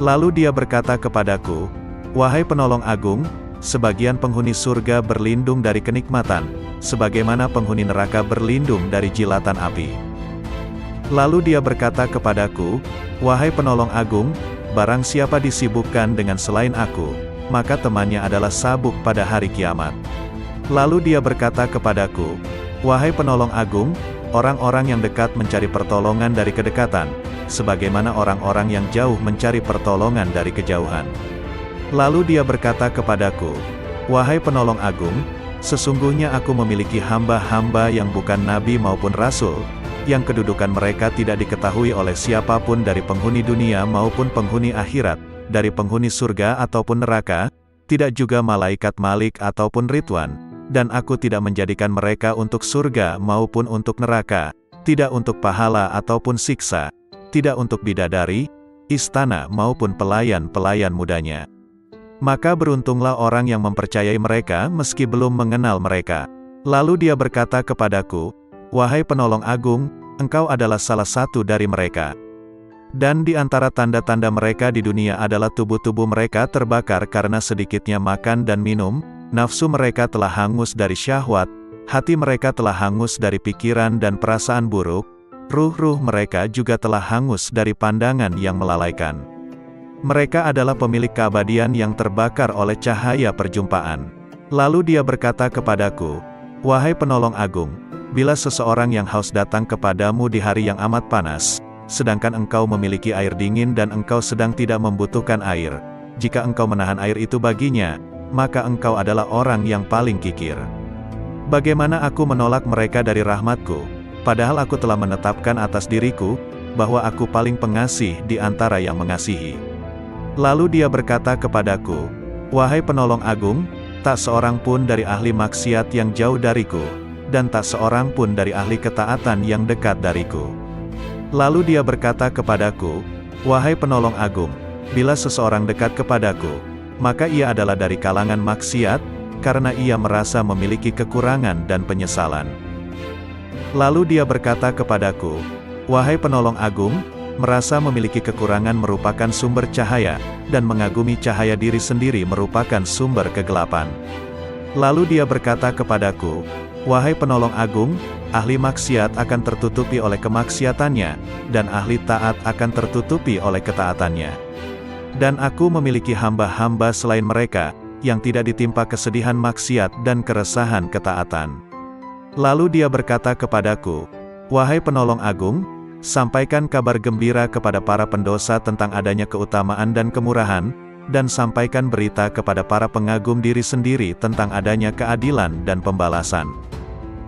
Lalu dia berkata kepadaku, 'Wahai penolong agung, sebagian penghuni surga berlindung dari kenikmatan, sebagaimana penghuni neraka berlindung dari jilatan api. Lalu dia berkata kepadaku, "Wahai penolong agung, barang siapa disibukkan dengan selain aku, maka temannya adalah sabuk pada hari kiamat." Lalu dia berkata kepadaku, "Wahai penolong agung, orang-orang yang dekat mencari pertolongan dari kedekatan, sebagaimana orang-orang yang jauh mencari pertolongan dari kejauhan." Lalu dia berkata kepadaku, "Wahai penolong agung, sesungguhnya aku memiliki hamba-hamba yang bukan nabi maupun rasul, yang kedudukan mereka tidak diketahui oleh siapapun dari penghuni dunia maupun penghuni akhirat, dari penghuni surga ataupun neraka, tidak juga malaikat Malik ataupun Ridwan, dan aku tidak menjadikan mereka untuk surga maupun untuk neraka, tidak untuk pahala ataupun siksa, tidak untuk bidadari, istana maupun pelayan-pelayan mudanya. Maka beruntunglah orang yang mempercayai mereka meski belum mengenal mereka." Lalu dia berkata kepadaku, "Wahai penolong agung, engkau adalah salah satu dari mereka. Dan di antara tanda-tanda mereka di dunia adalah tubuh-tubuh mereka terbakar karena sedikitnya makan dan minum, nafsu mereka telah hangus dari syahwat, hati mereka telah hangus dari pikiran dan perasaan buruk, ruh-ruh mereka juga telah hangus dari pandangan yang melalaikan. Mereka adalah pemilik keabadian yang terbakar oleh cahaya perjumpaan." Lalu dia berkata kepadaku, "Wahai penolong agung, bila seseorang yang haus datang kepadamu di hari yang amat panas, sedangkan engkau memiliki air dingin dan engkau sedang tidak membutuhkan air, jika engkau menahan air itu baginya, maka engkau adalah orang yang paling kikir. Bagaimana aku menolak mereka dari rahmatku, padahal aku telah menetapkan atas diriku, bahwa aku paling pengasih di antara yang mengasihi." Lalu dia berkata kepadaku, "Wahai penolong agung, tak seorang pun dari ahli maksiat yang jauh dariku, dan tak seorang pun dari ahli ketaatan yang dekat dariku." Lalu dia berkata kepadaku, "Wahai penolong agung, bila seseorang dekat kepadaku, maka ia adalah dari kalangan maksiat, karena ia merasa memiliki kekurangan dan penyesalan." Lalu dia berkata kepadaku, "Wahai penolong agung, merasa memiliki kekurangan merupakan sumber cahaya, dan mengagumi cahaya diri sendiri merupakan sumber kegelapan." Lalu dia berkata kepadaku, "Wahai penolong agung, ahli maksiat akan tertutupi oleh kemaksiatannya, dan ahli taat akan tertutupi oleh ketaatannya. Dan aku memiliki hamba-hamba selain mereka, yang tidak ditimpa kesedihan maksiat dan keresahan ketaatan." Lalu dia berkata kepadaku, "Wahai penolong agung, sampaikan kabar gembira kepada para pendosa tentang adanya keutamaan dan kemurahan, dan sampaikan berita kepada para pengagum diri sendiri tentang adanya keadilan dan pembalasan."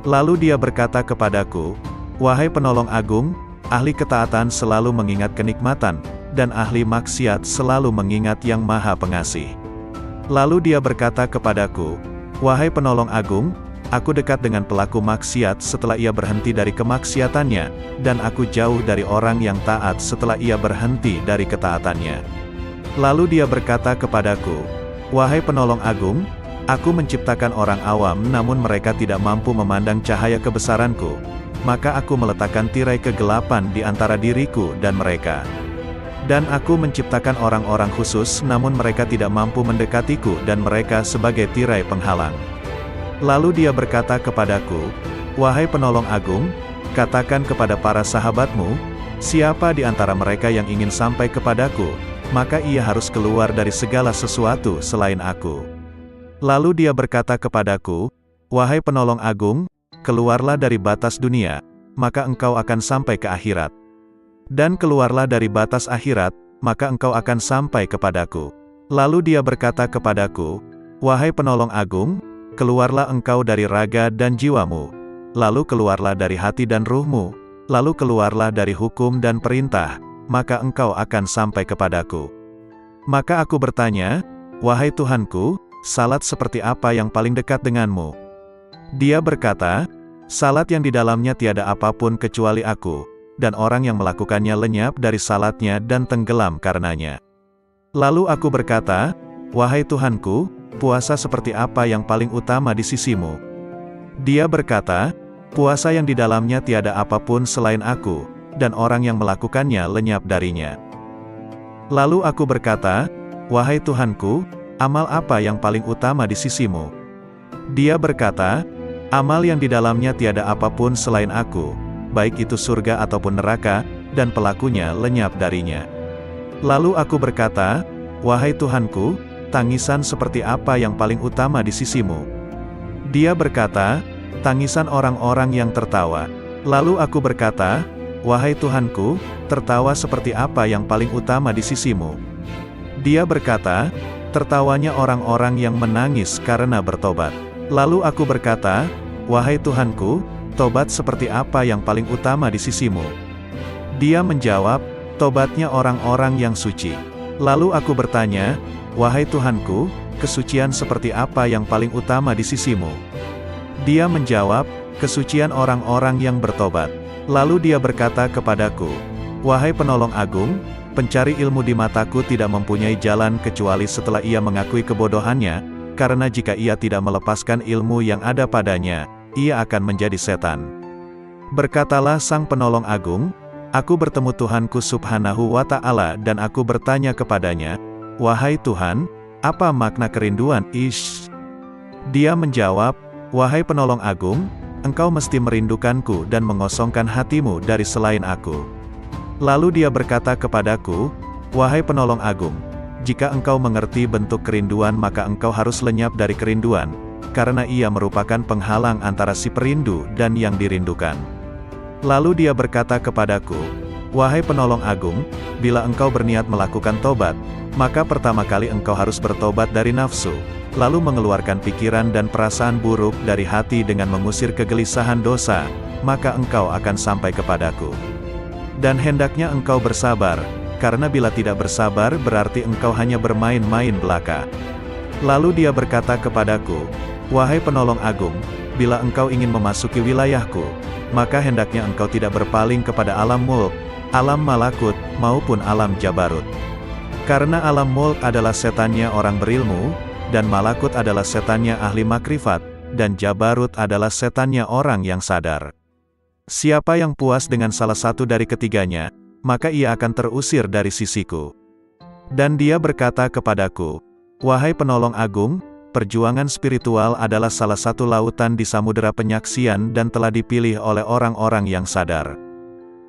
Lalu dia berkata kepadaku, "Wahai penolong agung, ahli ketaatan selalu mengingat kenikmatan, dan ahli maksiat selalu mengingat yang maha pengasih." Lalu dia berkata kepadaku, "Wahai penolong agung, aku dekat dengan pelaku maksiat setelah ia berhenti dari kemaksiatannya, dan aku jauh dari orang yang taat setelah ia berhenti dari ketaatannya." Lalu dia berkata kepadaku, "Wahai penolong agung, aku menciptakan orang awam namun mereka tidak mampu memandang cahaya kebesaranku, maka aku meletakkan tirai kegelapan di antara diriku dan mereka. Dan aku menciptakan orang-orang khusus namun mereka tidak mampu mendekatiku dan mereka sebagai tirai penghalang." Lalu dia berkata kepadaku, "Wahai penolong agung, katakan kepada para sahabatmu, siapa di antara mereka yang ingin sampai kepadaku, maka ia harus keluar dari segala sesuatu selain aku." Lalu dia berkata kepadaku, "Wahai penolong agung, keluarlah dari batas dunia, maka engkau akan sampai ke akhirat. Dan keluarlah dari batas akhirat, maka engkau akan sampai kepadaku." Lalu dia berkata kepadaku, "Wahai penolong agung, keluarlah engkau dari raga dan jiwamu, lalu keluarlah dari hati dan ruhmu, lalu keluarlah dari hukum dan perintah, maka engkau akan sampai kepadaku." Maka aku bertanya, "Wahai Tuhanku, salat seperti apa yang paling dekat denganmu?" Dia berkata, "Salat yang di dalamnya tiada apapun kecuali aku, dan orang yang melakukannya lenyap dari salatnya dan tenggelam karenanya." Lalu aku berkata, "Wahai Tuhanku, puasa seperti apa yang paling utama di sisimu?" Dia berkata, "Puasa yang di dalamnya tiada apapun selain aku, dan orang yang melakukannya lenyap darinya." Lalu aku berkata, "Wahai Tuhanku, amal apa yang paling utama di sisimu?" Dia berkata, Amal yang di dalamnya tiada apapun selain aku, baik itu surga ataupun neraka, dan pelakunya lenyap darinya. Lalu aku berkata, wahai Tuhanku, tangisan seperti apa yang paling utama di sisimu? Dia berkata, tangisan orang-orang yang tertawa. Lalu aku berkata, wahai Tuhanku, tertawa seperti apa yang paling utama di sisimu? Dia berkata, tertawanya orang-orang yang menangis karena bertobat. Lalu aku berkata, wahai Tuhanku, tobat seperti apa yang paling utama di sisimu? Dia menjawab, tobatnya orang-orang yang suci. Lalu aku bertanya, wahai Tuhanku, kesucian seperti apa yang paling utama di sisimu? Dia menjawab, kesucian orang-orang yang bertobat. Lalu dia berkata kepadaku, wahai penolong agung, pencari ilmu di mataku tidak mempunyai jalan kecuali setelah ia mengakui kebodohannya, karena jika ia tidak melepaskan ilmu yang ada padanya, ia akan menjadi setan. Berkatalah sang penolong agung, aku bertemu Tuhanku subhanahu wa ta'ala dan aku bertanya kepadanya, wahai Tuhan, apa makna kerinduan? Dia menjawab, wahai penolong agung, engkau mesti merindukanku dan mengosongkan hatimu dari selain aku. Lalu dia berkata kepadaku, wahai penolong agung, jika engkau mengerti bentuk kerinduan maka engkau harus lenyap dari kerinduan, karena ia merupakan penghalang antara si perindu dan yang dirindukan. Lalu dia berkata kepadaku, wahai penolong agung, bila engkau berniat melakukan tobat, maka pertama kali engkau harus bertobat dari nafsu, lalu mengeluarkan pikiran dan perasaan buruk dari hati dengan mengusir kegelisahan dosa, maka engkau akan sampai kepadaku. Dan hendaknya engkau bersabar, karena bila tidak bersabar berarti engkau hanya bermain-main belaka. Lalu dia berkata kepadaku, wahai penolong agung, bila engkau ingin memasuki wilayahku, maka hendaknya engkau tidak berpaling kepada alam mulk, alam malakut, maupun alam jabarut. Karena alam mulk adalah setannya orang berilmu, dan malakut adalah setannya ahli makrifat, dan jabarut adalah setannya orang yang sadar. Siapa yang puas dengan salah satu dari ketiganya, maka ia akan terusir dari sisiku. Dan dia berkata kepadaku, wahai penolong agung, perjuangan spiritual adalah salah satu lautan di samudera penyaksian dan telah dipilih oleh orang-orang yang sadar.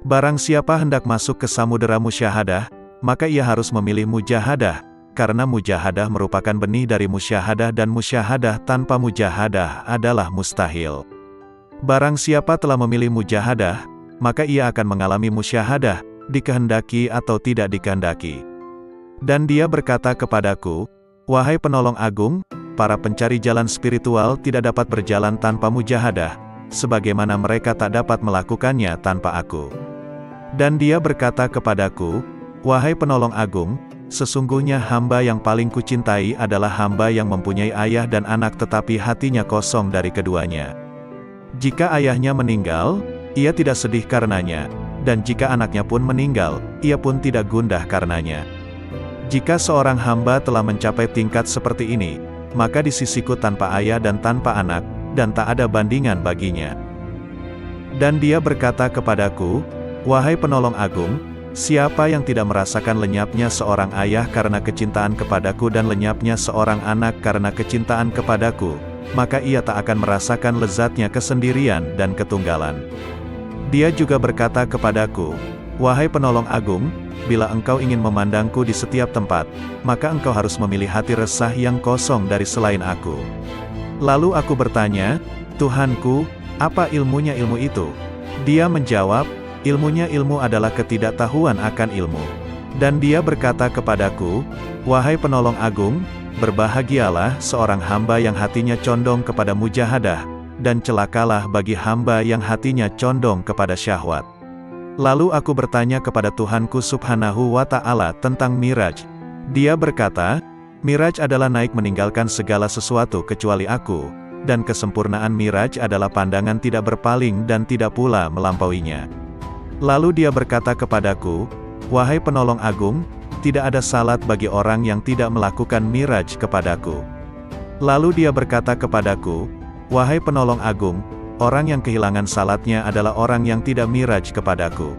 Barang siapa hendak masuk ke samudera musyahadah, maka ia harus memilih mujahadah, karena mujahadah merupakan benih dari musyahadah dan musyahadah tanpa mujahadah adalah mustahil. Barang siapa telah memilih mujahadah, maka ia akan mengalami musyahadah, dikehendaki atau tidak dikehendaki. Dan dia berkata kepadaku, wahai penolong agung, para pencari jalan spiritual tidak dapat berjalan tanpa mujahadah, sebagaimana mereka tak dapat melakukannya tanpa aku. Dan dia berkata kepadaku, wahai penolong agung, sesungguhnya hamba yang paling kucintai adalah hamba yang mempunyai ayah dan anak tetapi hatinya kosong dari keduanya. Jika ayahnya meninggal, ia tidak sedih karenanya, dan jika anaknya pun meninggal, ia pun tidak gundah karenanya. Jika seorang hamba telah mencapai tingkat seperti ini, maka di sisiku tanpa ayah dan tanpa anak, dan tak ada bandingan baginya. Dan dia berkata kepadaku, wahai penolong agung, siapa yang tidak merasakan lenyapnya seorang ayah karena kecintaan kepadaku dan lenyapnya seorang anak karena kecintaan kepadaku, maka ia tak akan merasakan lezatnya kesendirian dan ketunggalan. Dia juga berkata kepadaku, wahai penolong agung, bila engkau ingin memandangku di setiap tempat, maka engkau harus memilih hati resah yang kosong dari selain aku. Lalu aku bertanya, Tuhanku, apa ilmunya ilmu itu? Dia menjawab, ilmunya ilmu adalah ketidaktahuan akan ilmu. Dan dia berkata kepadaku, wahai penolong agung, berbahagialah seorang hamba yang hatinya condong kepada mujahadah, dan celakalah bagi hamba yang hatinya condong kepada syahwat. Lalu aku bertanya kepada Tuhanku subhanahu wa ta'ala tentang Miraj. Dia berkata, Miraj adalah naik meninggalkan segala sesuatu kecuali aku, dan kesempurnaan Miraj adalah pandangan tidak berpaling dan tidak pula melampauinya. Lalu dia berkata kepadaku, wahai penolong agung, tidak ada salat bagi orang yang tidak melakukan Miraj kepadaku. Lalu dia berkata kepadaku, wahai penolong agung, orang yang kehilangan salatnya adalah orang yang tidak Miraj kepadaku.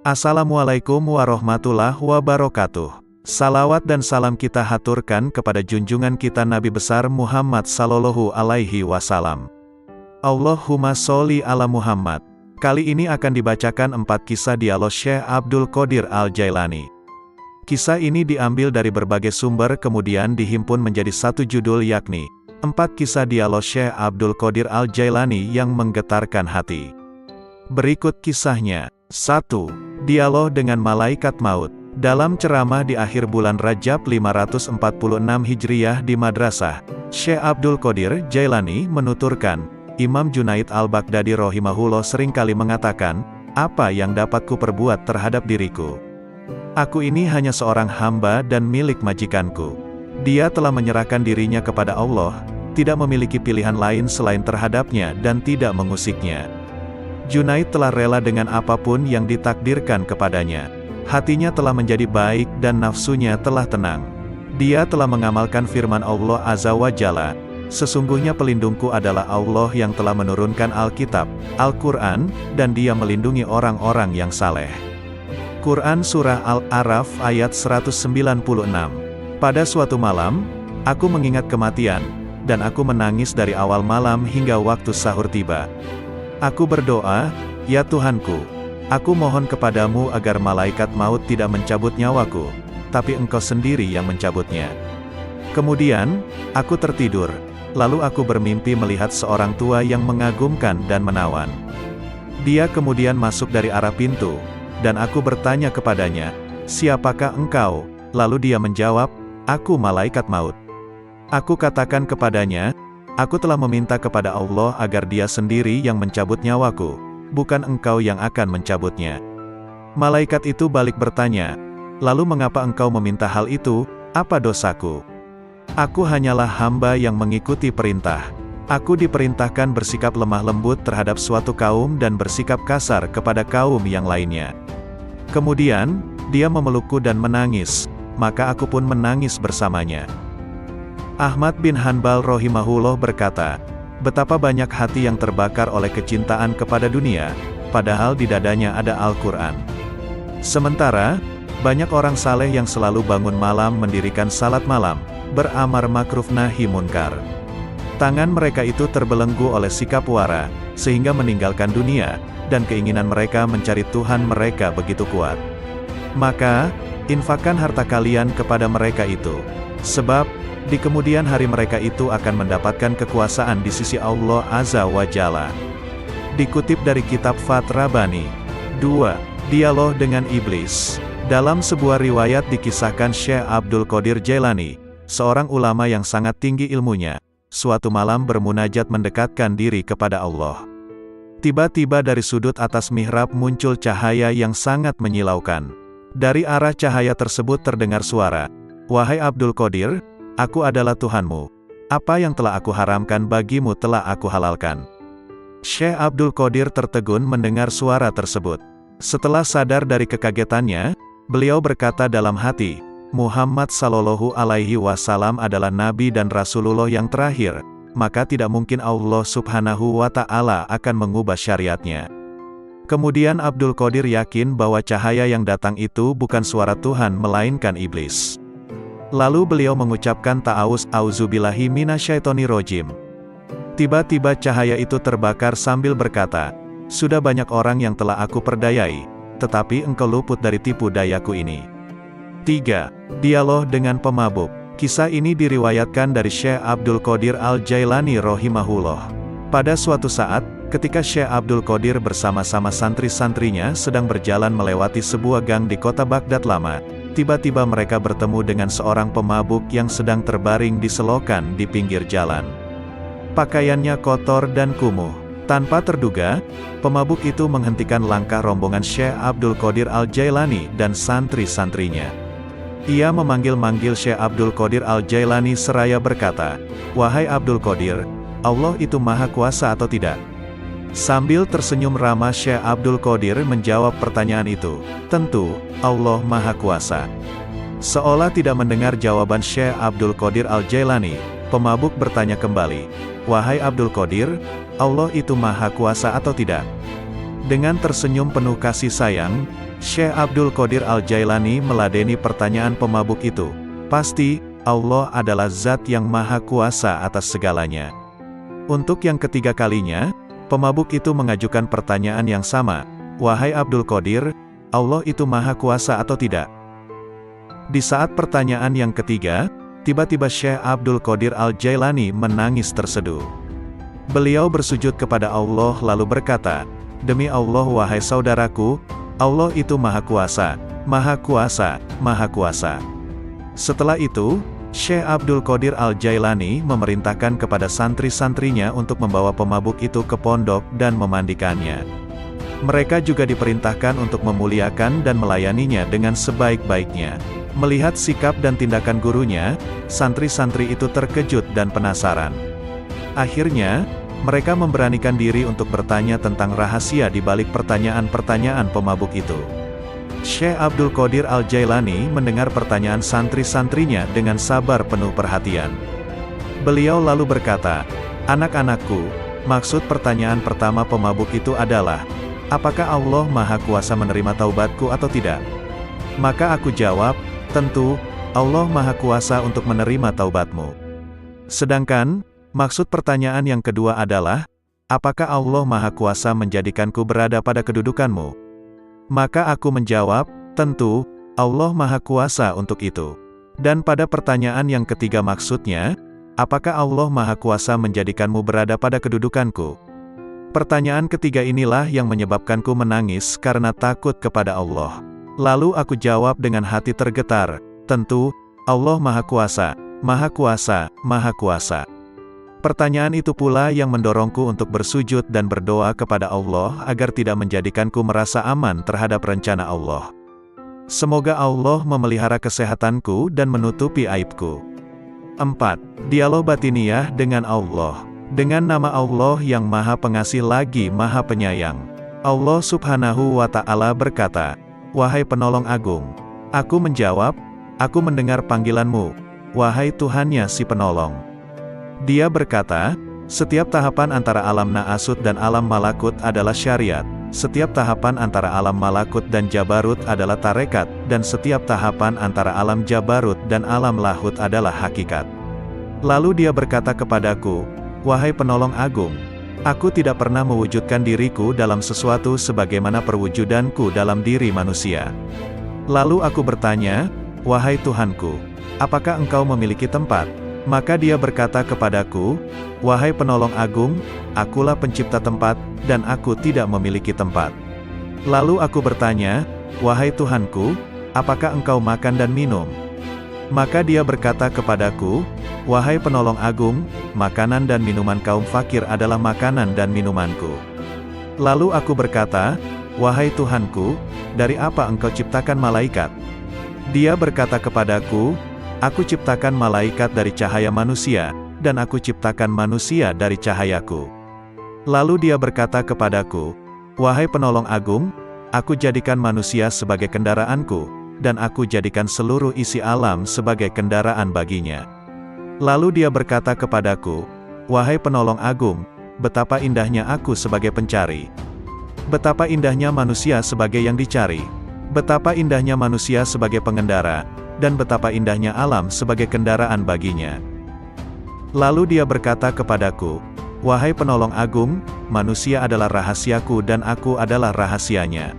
Assalamualaikum warahmatullahi wabarakatuh. Salawat dan salam kita haturkan kepada junjungan kita Nabi besar Muhammad sallallahu alaihi wasallam. Allahumma sholli ala Muhammad. Kali ini akan dibacakan 4 kisah dialog Syekh Abdul Qadir Al-Jailani. Kisah ini diambil dari berbagai sumber kemudian dihimpun menjadi satu judul yakni 4 kisah dialog Syekh Abdul Qadir Al-Jailani yang menggetarkan hati. Berikut kisahnya. 1. Dialog dengan Malaikat Maut. Dalam ceramah di akhir bulan Rajab 546 Hijriyah di Madrasah, Syekh Abdul Qadir Jailani menuturkan, Imam Junaid Al-Baghdadi rahimahullah seringkali mengatakan, apa yang dapat kuperbuat terhadap diriku? Aku ini hanya seorang hamba dan milik majikanku. Dia telah menyerahkan dirinya kepada Allah, tidak memiliki pilihan lain selain terhadapnya dan tidak mengusiknya. Junaid telah rela dengan apapun yang ditakdirkan kepadanya. Hatinya telah menjadi baik dan nafsunya telah tenang. Dia telah mengamalkan firman Allah Azza wa Jalla, sesungguhnya pelindungku adalah Allah yang telah menurunkan Alkitab, Al-Quran, dan dia melindungi orang-orang yang saleh. Quran Surah Al-A'raf ayat 196. Pada suatu malam, aku mengingat kematian, dan aku menangis dari awal malam hingga waktu sahur tiba. Aku berdoa, ya Tuhanku, aku mohon kepadamu agar malaikat maut tidak mencabut nyawaku, tapi Engkau sendiri yang mencabutnya. Kemudian, aku tertidur, lalu aku bermimpi melihat seorang tua yang mengagumkan dan menawan. Dia kemudian masuk dari arah pintu, dan aku bertanya kepadanya, siapakah engkau? Lalu dia menjawab, aku malaikat maut. Aku katakan kepadanya, aku telah meminta kepada Allah agar dia sendiri yang mencabut nyawaku, bukan engkau yang akan mencabutnya. Malaikat itu balik bertanya, lalu mengapa engkau meminta hal itu, apa dosaku? Aku hanyalah hamba yang mengikuti perintah. Aku diperintahkan bersikap lemah lembut terhadap suatu kaum dan bersikap kasar kepada kaum yang lainnya. Kemudian, dia memelukku dan menangis, maka aku pun menangis bersamanya. Ahmad bin Hanbal rahimahullah berkata, betapa banyak hati yang terbakar oleh kecintaan kepada dunia, padahal di dadanya ada Al-Quran. Sementara, banyak orang saleh yang selalu bangun malam mendirikan salat malam, beramar makruf nahi munkar. Tangan mereka itu terbelenggu oleh sikap wara, sehingga meninggalkan dunia, dan keinginan mereka mencari Tuhan mereka begitu kuat. Maka, infakkan harta kalian kepada mereka itu. Sebab, di kemudian hari mereka itu akan mendapatkan kekuasaan di sisi Allah Azza wa Jalla. Dikutip dari kitab Fath Rabbani. 2. Dialog dengan Iblis. Dalam sebuah riwayat dikisahkan Syekh Abdul Qadir Jailani, seorang ulama yang sangat tinggi ilmunya, suatu malam bermunajat mendekatkan diri kepada Allah. Tiba-tiba dari sudut atas mihrab muncul cahaya yang sangat menyilaukan. Dari arah cahaya tersebut terdengar suara, wahai Abdul Qadir, aku adalah Tuhanmu. Apa yang telah aku haramkan bagimu telah aku halalkan. Syekh Abdul Qadir tertegun mendengar suara tersebut. Setelah sadar dari kekagetannya, beliau berkata dalam hati, Muhammad sallallahu alaihi wasallam adalah Nabi dan Rasulullah yang terakhir, maka tidak mungkin Allah subhanahu wa ta'ala akan mengubah syariatnya. Kemudian Abdul Qadir yakin bahwa cahaya yang datang itu bukan suara Tuhan melainkan iblis. Lalu beliau mengucapkan ta'awuz, auzubillahi minasyaitonirrajim. Tiba-tiba cahaya itu terbakar sambil berkata, sudah banyak orang yang telah aku perdayai, tetapi engkau luput dari tipu dayaku ini. 3. Dialog dengan pemabuk. Kisah ini diriwayatkan dari Syekh Abdul Qadir Al-Jailani rahimahullah. Pada suatu saat, ketika Syekh Abdul Qadir bersama-sama santri-santrinya sedang berjalan melewati sebuah gang di kota Baghdad lama, tiba-tiba mereka bertemu dengan seorang pemabuk yang sedang terbaring di selokan di pinggir jalan. Pakaiannya kotor dan kumuh. Tanpa terduga, pemabuk itu menghentikan langkah rombongan Syekh Abdul Qadir Al-Jailani dan santri-santrinya. Ia memanggil-manggil Syekh Abdul Qadir Al-Jailani seraya berkata, wahai Abdul Qadir, Allah itu maha kuasa atau tidak? Sambil tersenyum ramah Syekh Abdul Qadir menjawab pertanyaan itu, tentu, Allah maha kuasa. Seolah tidak mendengar jawaban Syekh Abdul Qadir Al-Jailani, pemabuk bertanya kembali, wahai Abdul Qadir, Allah itu maha kuasa atau tidak? Dengan tersenyum penuh kasih sayang, Syekh Abdul Qadir Al-Jailani meladeni pertanyaan pemabuk itu. Pasti, Allah adalah zat yang maha kuasa atas segalanya. Untuk yang ketiga kalinya, pemabuk itu mengajukan pertanyaan yang sama. Wahai Abdul Qadir, Allah itu maha kuasa atau tidak? Di saat pertanyaan yang ketiga, tiba-tiba Syekh Abdul Qadir Al-Jailani menangis terseduh. Beliau bersujud kepada Allah lalu berkata, "Demi Allah wahai saudaraku, Allah itu maha kuasa, maha kuasa, maha kuasa." Setelah itu, Syekh Abdul Qadir Al-Jailani memerintahkan kepada santri-santrinya untuk membawa pemabuk itu ke pondok dan memandikannya. Mereka juga diperintahkan untuk memuliakan dan melayaninya dengan sebaik-baiknya. Melihat sikap dan tindakan gurunya, santri-santri itu terkejut dan penasaran. Akhirnya, mereka memberanikan diri untuk bertanya tentang rahasia di balik pertanyaan-pertanyaan pemabuk itu. Syekh Abdul Qadir Al-Jailani mendengar pertanyaan santri-santrinya dengan sabar penuh perhatian. Beliau lalu berkata, "Anak-anakku, maksud pertanyaan pertama pemabuk itu adalah, apakah Allah Maha Kuasa menerima taubatku atau tidak?" Maka aku jawab, "Tentu, Allah Maha Kuasa untuk menerima taubatmu." Sedangkan, maksud pertanyaan yang kedua adalah, apakah Allah Maha Kuasa menjadikanku berada pada kedudukanmu? Maka aku menjawab, tentu, Allah Maha Kuasa untuk itu. Dan pada pertanyaan yang ketiga maksudnya, apakah Allah Maha Kuasa menjadikanmu berada pada kedudukanku? Pertanyaan ketiga inilah yang menyebabkanku menangis karena takut kepada Allah. Lalu aku jawab dengan hati tergetar, tentu, Allah Maha Kuasa, Maha Kuasa, Maha Kuasa. Pertanyaan itu pula yang mendorongku untuk bersujud dan berdoa kepada Allah agar tidak menjadikanku merasa aman terhadap rencana Allah. Semoga Allah memelihara kesehatanku dan menutupi aibku. 4. Dialog batiniah dengan Allah. Dengan nama Allah yang Maha Pengasih lagi Maha Penyayang. Allah Subhanahu wa Ta'ala berkata, "Wahai penolong agung." Aku menjawab, "Aku mendengar panggilanmu, wahai Tuhannya si penolong." Dia berkata, "Setiap tahapan antara alam Na'asut dan alam Malakut adalah syariat, setiap tahapan antara alam Malakut dan Jabarut adalah tarekat, dan setiap tahapan antara alam Jabarut dan alam Lahut adalah hakikat." Lalu dia berkata kepadaku, "Wahai penolong agung, aku tidak pernah mewujudkan diriku dalam sesuatu sebagaimana perwujudanku dalam diri manusia." Lalu aku bertanya, "Wahai Tuhanku, apakah engkau memiliki tempat?" Maka dia berkata kepadaku, "Wahai penolong agung, akulah pencipta tempat, dan aku tidak memiliki tempat." Lalu aku bertanya, "Wahai Tuhanku, apakah engkau makan dan minum?" Maka dia berkata kepadaku, "Wahai penolong agung, makanan dan minuman kaum fakir adalah makanan dan minumanku." Lalu aku berkata, "Wahai Tuhanku, dari apa engkau ciptakan malaikat?" Dia berkata kepadaku, "Aku ciptakan malaikat dari cahaya manusia, dan aku ciptakan manusia dari cahayaku." Lalu dia berkata kepadaku, "Wahai penolong agung, aku jadikan manusia sebagai kendaraanku, dan aku jadikan seluruh isi alam sebagai kendaraan baginya." Lalu dia berkata kepadaku, "Wahai penolong agung, betapa indahnya aku sebagai pencari. Betapa indahnya manusia sebagai yang dicari. Betapa indahnya manusia sebagai pengendara, dan betapa indahnya alam sebagai kendaraan baginya." Lalu dia berkata kepadaku, "Wahai penolong agung, manusia adalah rahasiaku dan aku adalah rahasianya.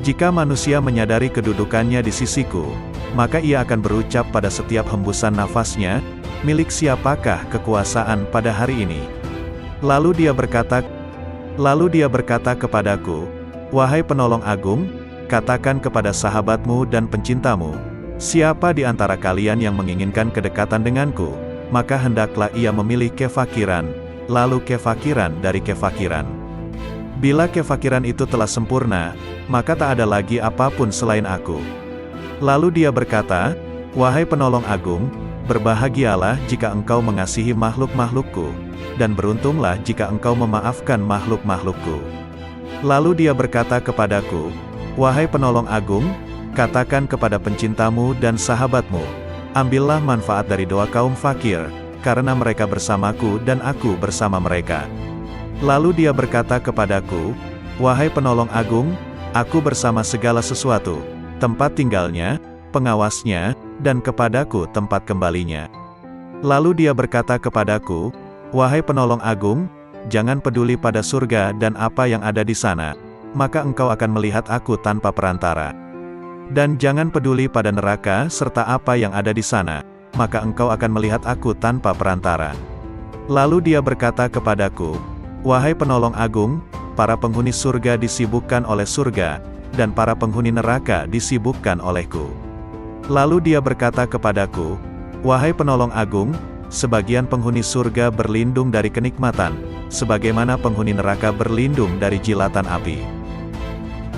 Jika manusia menyadari kedudukannya di sisiku, maka ia akan berucap pada setiap hembusan nafasnya, 'Milik siapakah kekuasaan pada hari ini?' Lalu dia berkata kepadaku, 'Wahai penolong agung, katakan kepada sahabatmu dan pencintamu, siapa di antara kalian yang menginginkan kedekatan denganku, maka hendaklah ia memilih kefakiran, lalu kefakiran dari kefakiran. Bila kefakiran itu telah sempurna, maka tak ada lagi apapun selain aku." Lalu dia berkata, "Wahai penolong agung, berbahagialah jika engkau mengasihi makhluk-makhlukku, dan beruntunglah jika engkau memaafkan makhluk-makhlukku." Lalu dia berkata kepadaku, "Wahai penolong agung, katakan kepada pencintamu dan sahabatmu, ambillah manfaat dari doa kaum fakir, karena mereka bersamaku dan aku bersama mereka." Lalu dia berkata kepadaku, Wahai penolong agung, aku bersama segala sesuatu, tempat tinggalnya, pengawasnya, dan kepadaku tempat kembalinya. Lalu dia berkata kepadaku, wahai penolong agung, jangan peduli pada surga dan apa yang ada di sana, maka engkau akan melihat aku tanpa perantara. Dan jangan peduli pada neraka serta apa yang ada di sana, maka engkau akan melihat aku tanpa perantara. Lalu dia berkata kepadaku, wahai penolong agung, para penghuni surga disibukkan oleh surga, dan para penghuni neraka disibukkan olehku. Lalu dia berkata kepadaku, wahai penolong agung, sebagian penghuni surga berlindung dari kenikmatan, sebagaimana penghuni neraka berlindung dari jilatan api.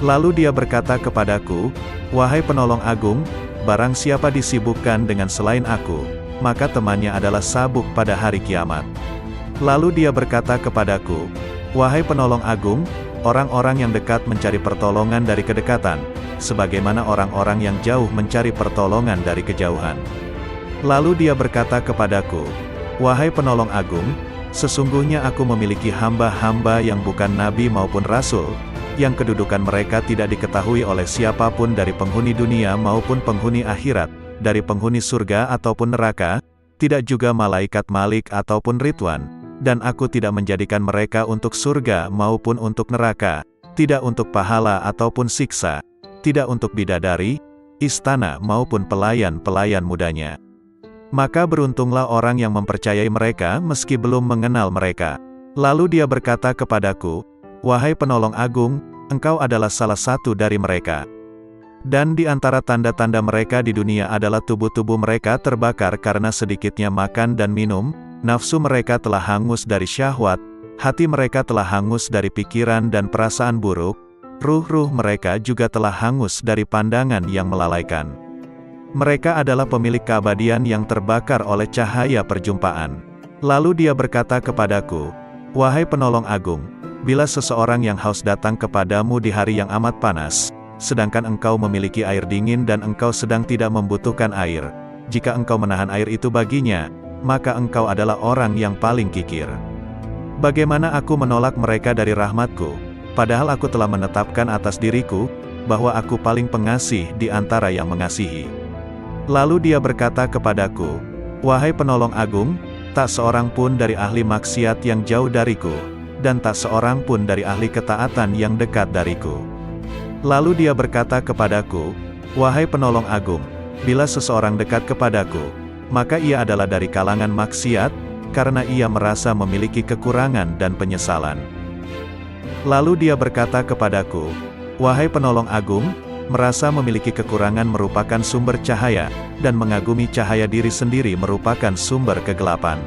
Lalu dia berkata kepadaku, wahai penolong agung, barang siapa disibukkan dengan selain aku, maka temannya adalah sabuk pada hari kiamat. Lalu dia berkata kepadaku, wahai penolong agung, orang-orang yang dekat mencari pertolongan dari kedekatan, sebagaimana orang-orang yang jauh mencari pertolongan dari kejauhan. Lalu dia berkata kepadaku, wahai penolong agung, sesungguhnya aku memiliki hamba-hamba yang bukan nabi maupun rasul, yang kedudukan mereka tidak diketahui oleh siapapun dari penghuni dunia maupun penghuni akhirat, dari penghuni surga ataupun neraka, tidak juga malaikat Malik ataupun Ridwan, dan aku tidak menjadikan mereka untuk surga maupun untuk neraka, tidak untuk pahala ataupun siksa, tidak untuk bidadari, istana maupun pelayan-pelayan mudanya. Maka beruntunglah orang yang mempercayai mereka meski belum mengenal mereka. Lalu dia berkata kepadaku, wahai penolong agung, engkau adalah salah satu dari mereka. Dan di antara tanda-tanda mereka di dunia adalah tubuh-tubuh mereka terbakar karena sedikitnya makan dan minum, nafsu mereka telah hangus dari syahwat, hati mereka telah hangus dari pikiran dan perasaan buruk, ruh-ruh mereka juga telah hangus dari pandangan yang melalaikan. Mereka adalah pemilik keabadian yang terbakar oleh cahaya perjumpaan. Lalu dia berkata kepadaku, wahai penolong agung, bila seseorang yang haus datang kepadamu di hari yang amat panas, sedangkan engkau memiliki air dingin dan engkau sedang tidak membutuhkan air, jika engkau menahan air itu baginya, maka engkau adalah orang yang paling kikir. Bagaimana aku menolak mereka dari rahmatku, padahal aku telah menetapkan atas diriku, bahwa aku paling pengasih di antara yang mengasihi. Lalu dia berkata kepadaku, wahai penolong agung, tak seorang pun dari ahli maksiat yang jauh dariku, dan tak seorang pun dari ahli ketaatan yang dekat dariku. Lalu dia berkata kepadaku, wahai penolong agung, bila seseorang dekat kepadaku, maka ia adalah dari kalangan maksiat, karena ia merasa memiliki kekurangan dan penyesalan. Lalu dia berkata kepadaku, wahai penolong agung, merasa memiliki kekurangan merupakan sumber cahaya, dan mengagumi cahaya diri sendiri merupakan sumber kegelapan.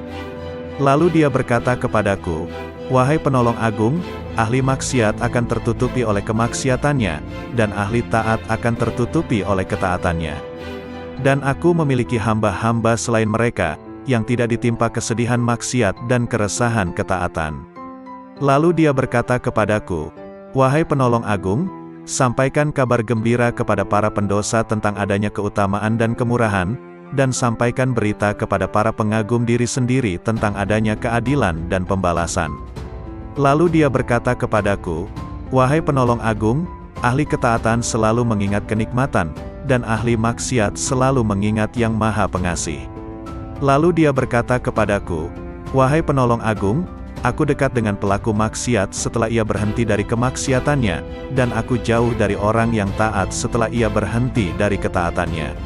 Lalu dia berkata kepadaku, wahai penolong agung, ahli maksiat akan tertutupi oleh kemaksiatannya, dan ahli taat akan tertutupi oleh ketaatannya. Dan aku memiliki hamba-hamba selain mereka, yang tidak ditimpa kesedihan maksiat dan keresahan ketaatan. Lalu dia berkata kepadaku, wahai penolong agung, sampaikan kabar gembira kepada para pendosa tentang adanya keutamaan dan kemurahan, dan sampaikan berita kepada para pengagum diri sendiri tentang adanya keadilan dan pembalasan. Lalu dia berkata kepadaku, wahai penolong agung, ahli ketaatan selalu mengingat kenikmatan, dan ahli maksiat selalu mengingat yang maha pengasih. Lalu dia berkata kepadaku, wahai penolong agung, aku dekat dengan pelaku maksiat setelah ia berhenti dari kemaksiatannya, dan aku jauh dari orang yang taat setelah ia berhenti dari ketaatannya.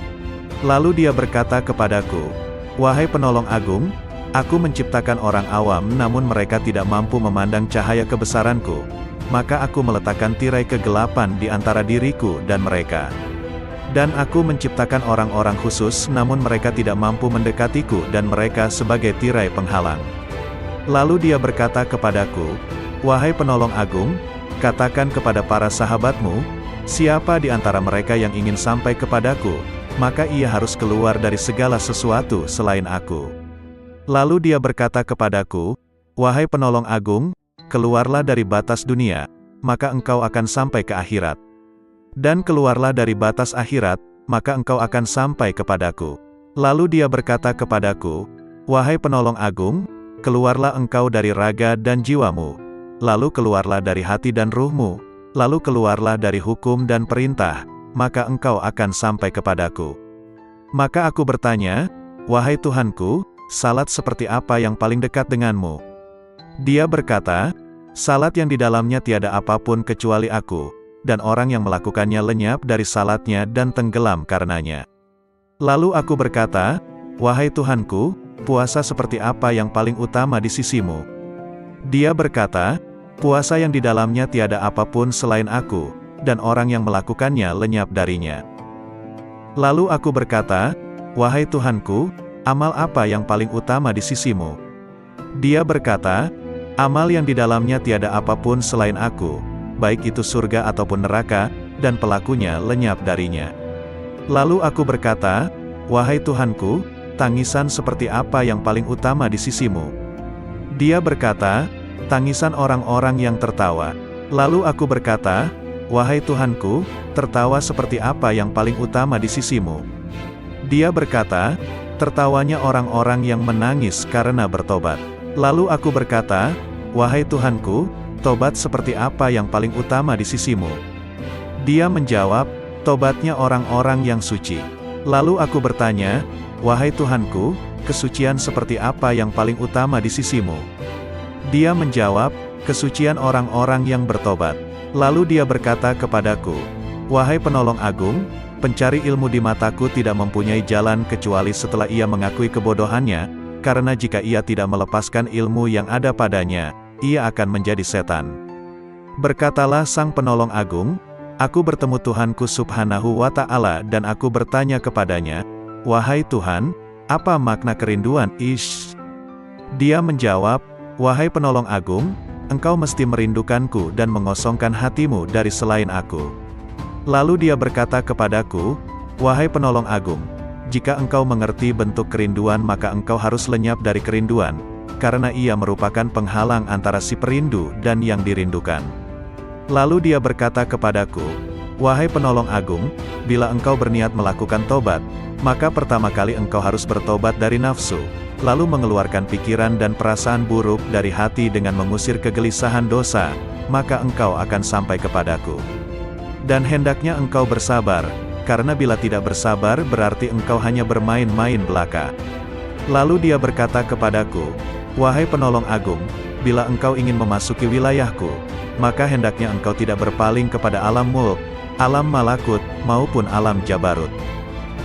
Lalu dia berkata kepadaku, wahai penolong agung, aku menciptakan orang awam namun mereka tidak mampu memandang cahaya kebesaranku, maka aku meletakkan tirai kegelapan di antara diriku dan mereka. Dan aku menciptakan orang-orang khusus namun mereka tidak mampu mendekatiku dan mereka sebagai tirai penghalang. Lalu dia berkata kepadaku, wahai penolong agung, katakan kepada para sahabatmu, siapa di antara mereka yang ingin sampai kepadaku, maka ia harus keluar dari segala sesuatu selain aku. Lalu dia berkata kepadaku, wahai penolong agung, keluarlah dari batas dunia, maka engkau akan sampai ke akhirat. Dan keluarlah dari batas akhirat, maka engkau akan sampai kepadaku. Lalu dia berkata kepadaku, wahai penolong agung, keluarlah engkau dari raga dan jiwamu, lalu keluarlah dari hati dan ruhmu, lalu keluarlah dari hukum dan perintah, maka engkau akan sampai kepadaku. Maka aku bertanya, wahai Tuhanku, salat seperti apa yang paling dekat denganmu? Dia berkata, salat yang di dalamnya tiada apapun kecuali aku, dan orang yang melakukannya lenyap dari salatnya dan tenggelam karenanya. Lalu aku berkata, wahai Tuhanku, puasa seperti apa yang paling utama di sisimu? Dia berkata, puasa yang di dalamnya tiada apapun selain aku, dan orang yang melakukannya lenyap darinya. Lalu aku berkata, wahai Tuhanku, amal apa yang paling utama di sisimu? Dia berkata, amal yang di dalamnya tiada apapun selain aku, baik itu surga ataupun neraka, dan pelakunya lenyap darinya. Lalu aku berkata, wahai Tuhanku, tangisan seperti apa yang paling utama di sisimu? Dia berkata, tangisan orang-orang yang tertawa. Lalu aku berkata, wahai Tuhanku, tertawa seperti apa yang paling utama di sisimu? Dia berkata, tertawanya orang-orang yang menangis karena bertobat. Lalu aku berkata, wahai Tuhanku, tobat seperti apa yang paling utama di sisimu? Dia menjawab, tobatnya orang-orang yang suci. Lalu aku bertanya, wahai Tuhanku, kesucian seperti apa yang paling utama di sisimu? Dia menjawab, kesucian orang-orang yang bertobat. Lalu dia berkata kepadaku, wahai penolong agung, pencari ilmu di mataku tidak mempunyai jalan kecuali setelah ia mengakui kebodohannya, karena jika ia tidak melepaskan ilmu yang ada padanya, ia akan menjadi setan. Berkatalah sang penolong agung, aku bertemu Tuhanku subhanahu wa ta'ala dan aku bertanya kepadanya, wahai Tuhan, apa makna kerinduan? Dia menjawab, wahai penolong agung, engkau mesti merindukanku dan mengosongkan hatimu dari selain aku. Lalu dia berkata kepadaku, wahai penolong agung, jika engkau mengerti bentuk kerinduan maka engkau harus lenyap dari kerinduan, karena ia merupakan penghalang antara si perindu dan yang dirindukan. Lalu dia berkata kepadaku, wahai penolong agung, bila engkau berniat melakukan tobat, maka pertama kali engkau harus bertobat dari nafsu, lalu mengeluarkan pikiran dan perasaan buruk dari hati dengan mengusir kegelisahan dosa, maka engkau akan sampai kepadaku. Dan hendaknya engkau bersabar, karena bila tidak bersabar berarti engkau hanya bermain-main belaka. Lalu dia berkata kepadaku, wahai penolong agung, bila engkau ingin memasuki wilayahku, maka hendaknya engkau tidak berpaling kepada alam mulk, alam malakut, maupun alam jabarut.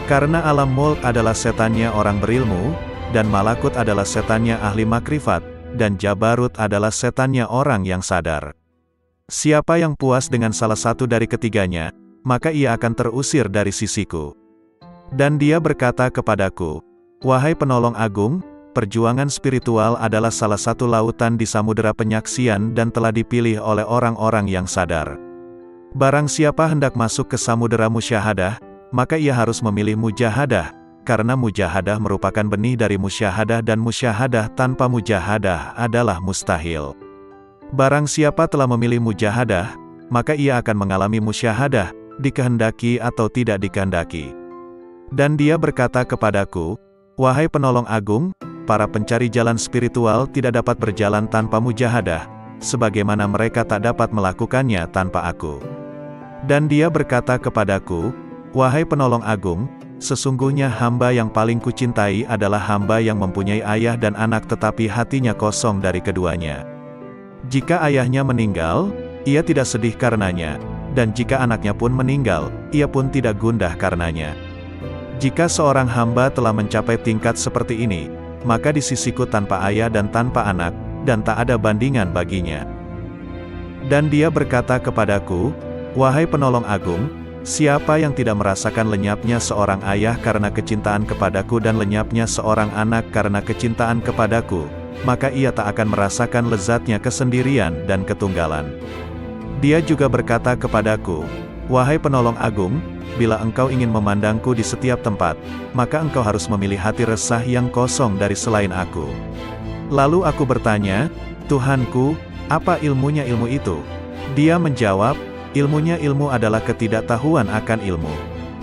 Karena alam mulk adalah setannya orang berilmu, dan malakut adalah setannya ahli makrifat, dan jabarut adalah setannya orang yang sadar. Siapa yang puas dengan salah satu dari ketiganya, maka ia akan terusir dari sisiku. Dan dia berkata kepadaku, wahai penolong agung, perjuangan spiritual adalah salah satu lautan di samudera penyaksian dan telah dipilih oleh orang-orang yang sadar. Barang siapa hendak masuk ke samudera musyahadah, maka ia harus memilih mujahadah, karena mujahadah merupakan benih dari musyahadah dan musyahadah tanpa mujahadah adalah mustahil. Barang siapa telah memilih mujahadah, maka ia akan mengalami musyahadah, dikehendaki atau tidak dikehendaki. Dan dia berkata kepadaku, wahai penolong agung, para pencari jalan spiritual tidak dapat berjalan tanpa mujahadah, sebagaimana mereka tak dapat melakukannya tanpa aku. Dan dia berkata kepadaku, wahai penolong agung, sesungguhnya hamba yang paling kucintai adalah hamba yang mempunyai ayah dan anak tetapi hatinya kosong dari keduanya. Jika ayahnya meninggal, ia tidak sedih karenanya, dan jika anaknya pun meninggal, ia pun tidak gundah karenanya. Jika seorang hamba telah mencapai tingkat seperti ini, maka di sisiku tanpa ayah dan tanpa anak, dan tak ada bandingan baginya. Dan dia berkata kepadaku, wahai penolong agung, siapa yang tidak merasakan lenyapnya seorang ayah karena kecintaan kepadaku dan lenyapnya seorang anak karena kecintaan kepadaku, maka ia tak akan merasakan lezatnya kesendirian dan ketunggalan. Dia juga berkata kepadaku, wahai penolong agung, bila engkau ingin memandangku di setiap tempat, maka engkau harus memilih hati resah yang kosong dari selain aku. Lalu aku bertanya, Tuhanku, apa ilmunya ilmu itu? Dia menjawab, ilmunya ilmu adalah ketidaktahuan akan ilmu.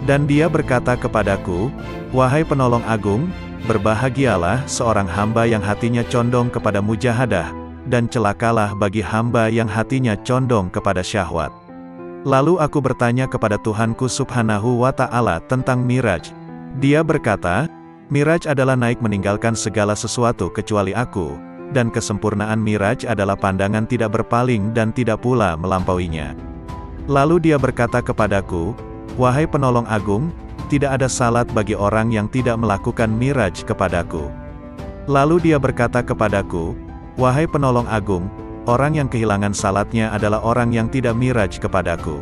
Dan dia berkata kepadaku, wahai penolong agung, berbahagialah seorang hamba yang hatinya condong kepada mujahadah, dan celakalah bagi hamba yang hatinya condong kepada syahwat. Lalu aku bertanya kepada Tuhanku Subhanahu wa Ta'ala tentang Miraj. Dia berkata, Miraj adalah naik meninggalkan segala sesuatu kecuali aku, dan kesempurnaan Miraj adalah pandangan tidak berpaling dan tidak pula melampauinya. Lalu dia berkata kepadaku, wahai penolong agung, tidak ada salat bagi orang yang tidak melakukan Miraj kepadaku. Lalu dia berkata kepadaku, wahai penolong agung, orang yang kehilangan salatnya adalah orang yang tidak Miraj kepadaku.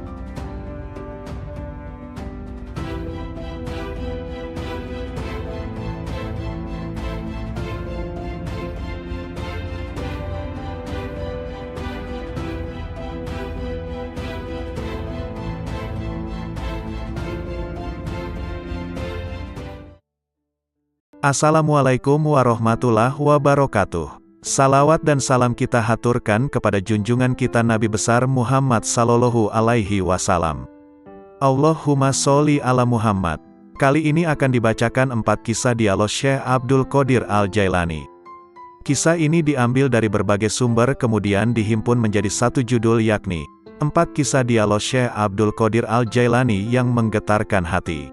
Assalamualaikum warahmatullahi wabarakatuh. Salawat dan salam kita haturkan kepada junjungan kita Nabi besar Muhammad sallallahu alaihi wasallam. Allahumma sholli ala Muhammad. Kali ini akan dibacakan 4 kisah dialog Syekh Abdul Qadir Al-Jailani. Kisah ini diambil dari berbagai sumber kemudian dihimpun menjadi satu judul yakni 4 kisah dialog Syekh Abdul Qadir Al-Jailani yang menggetarkan hati.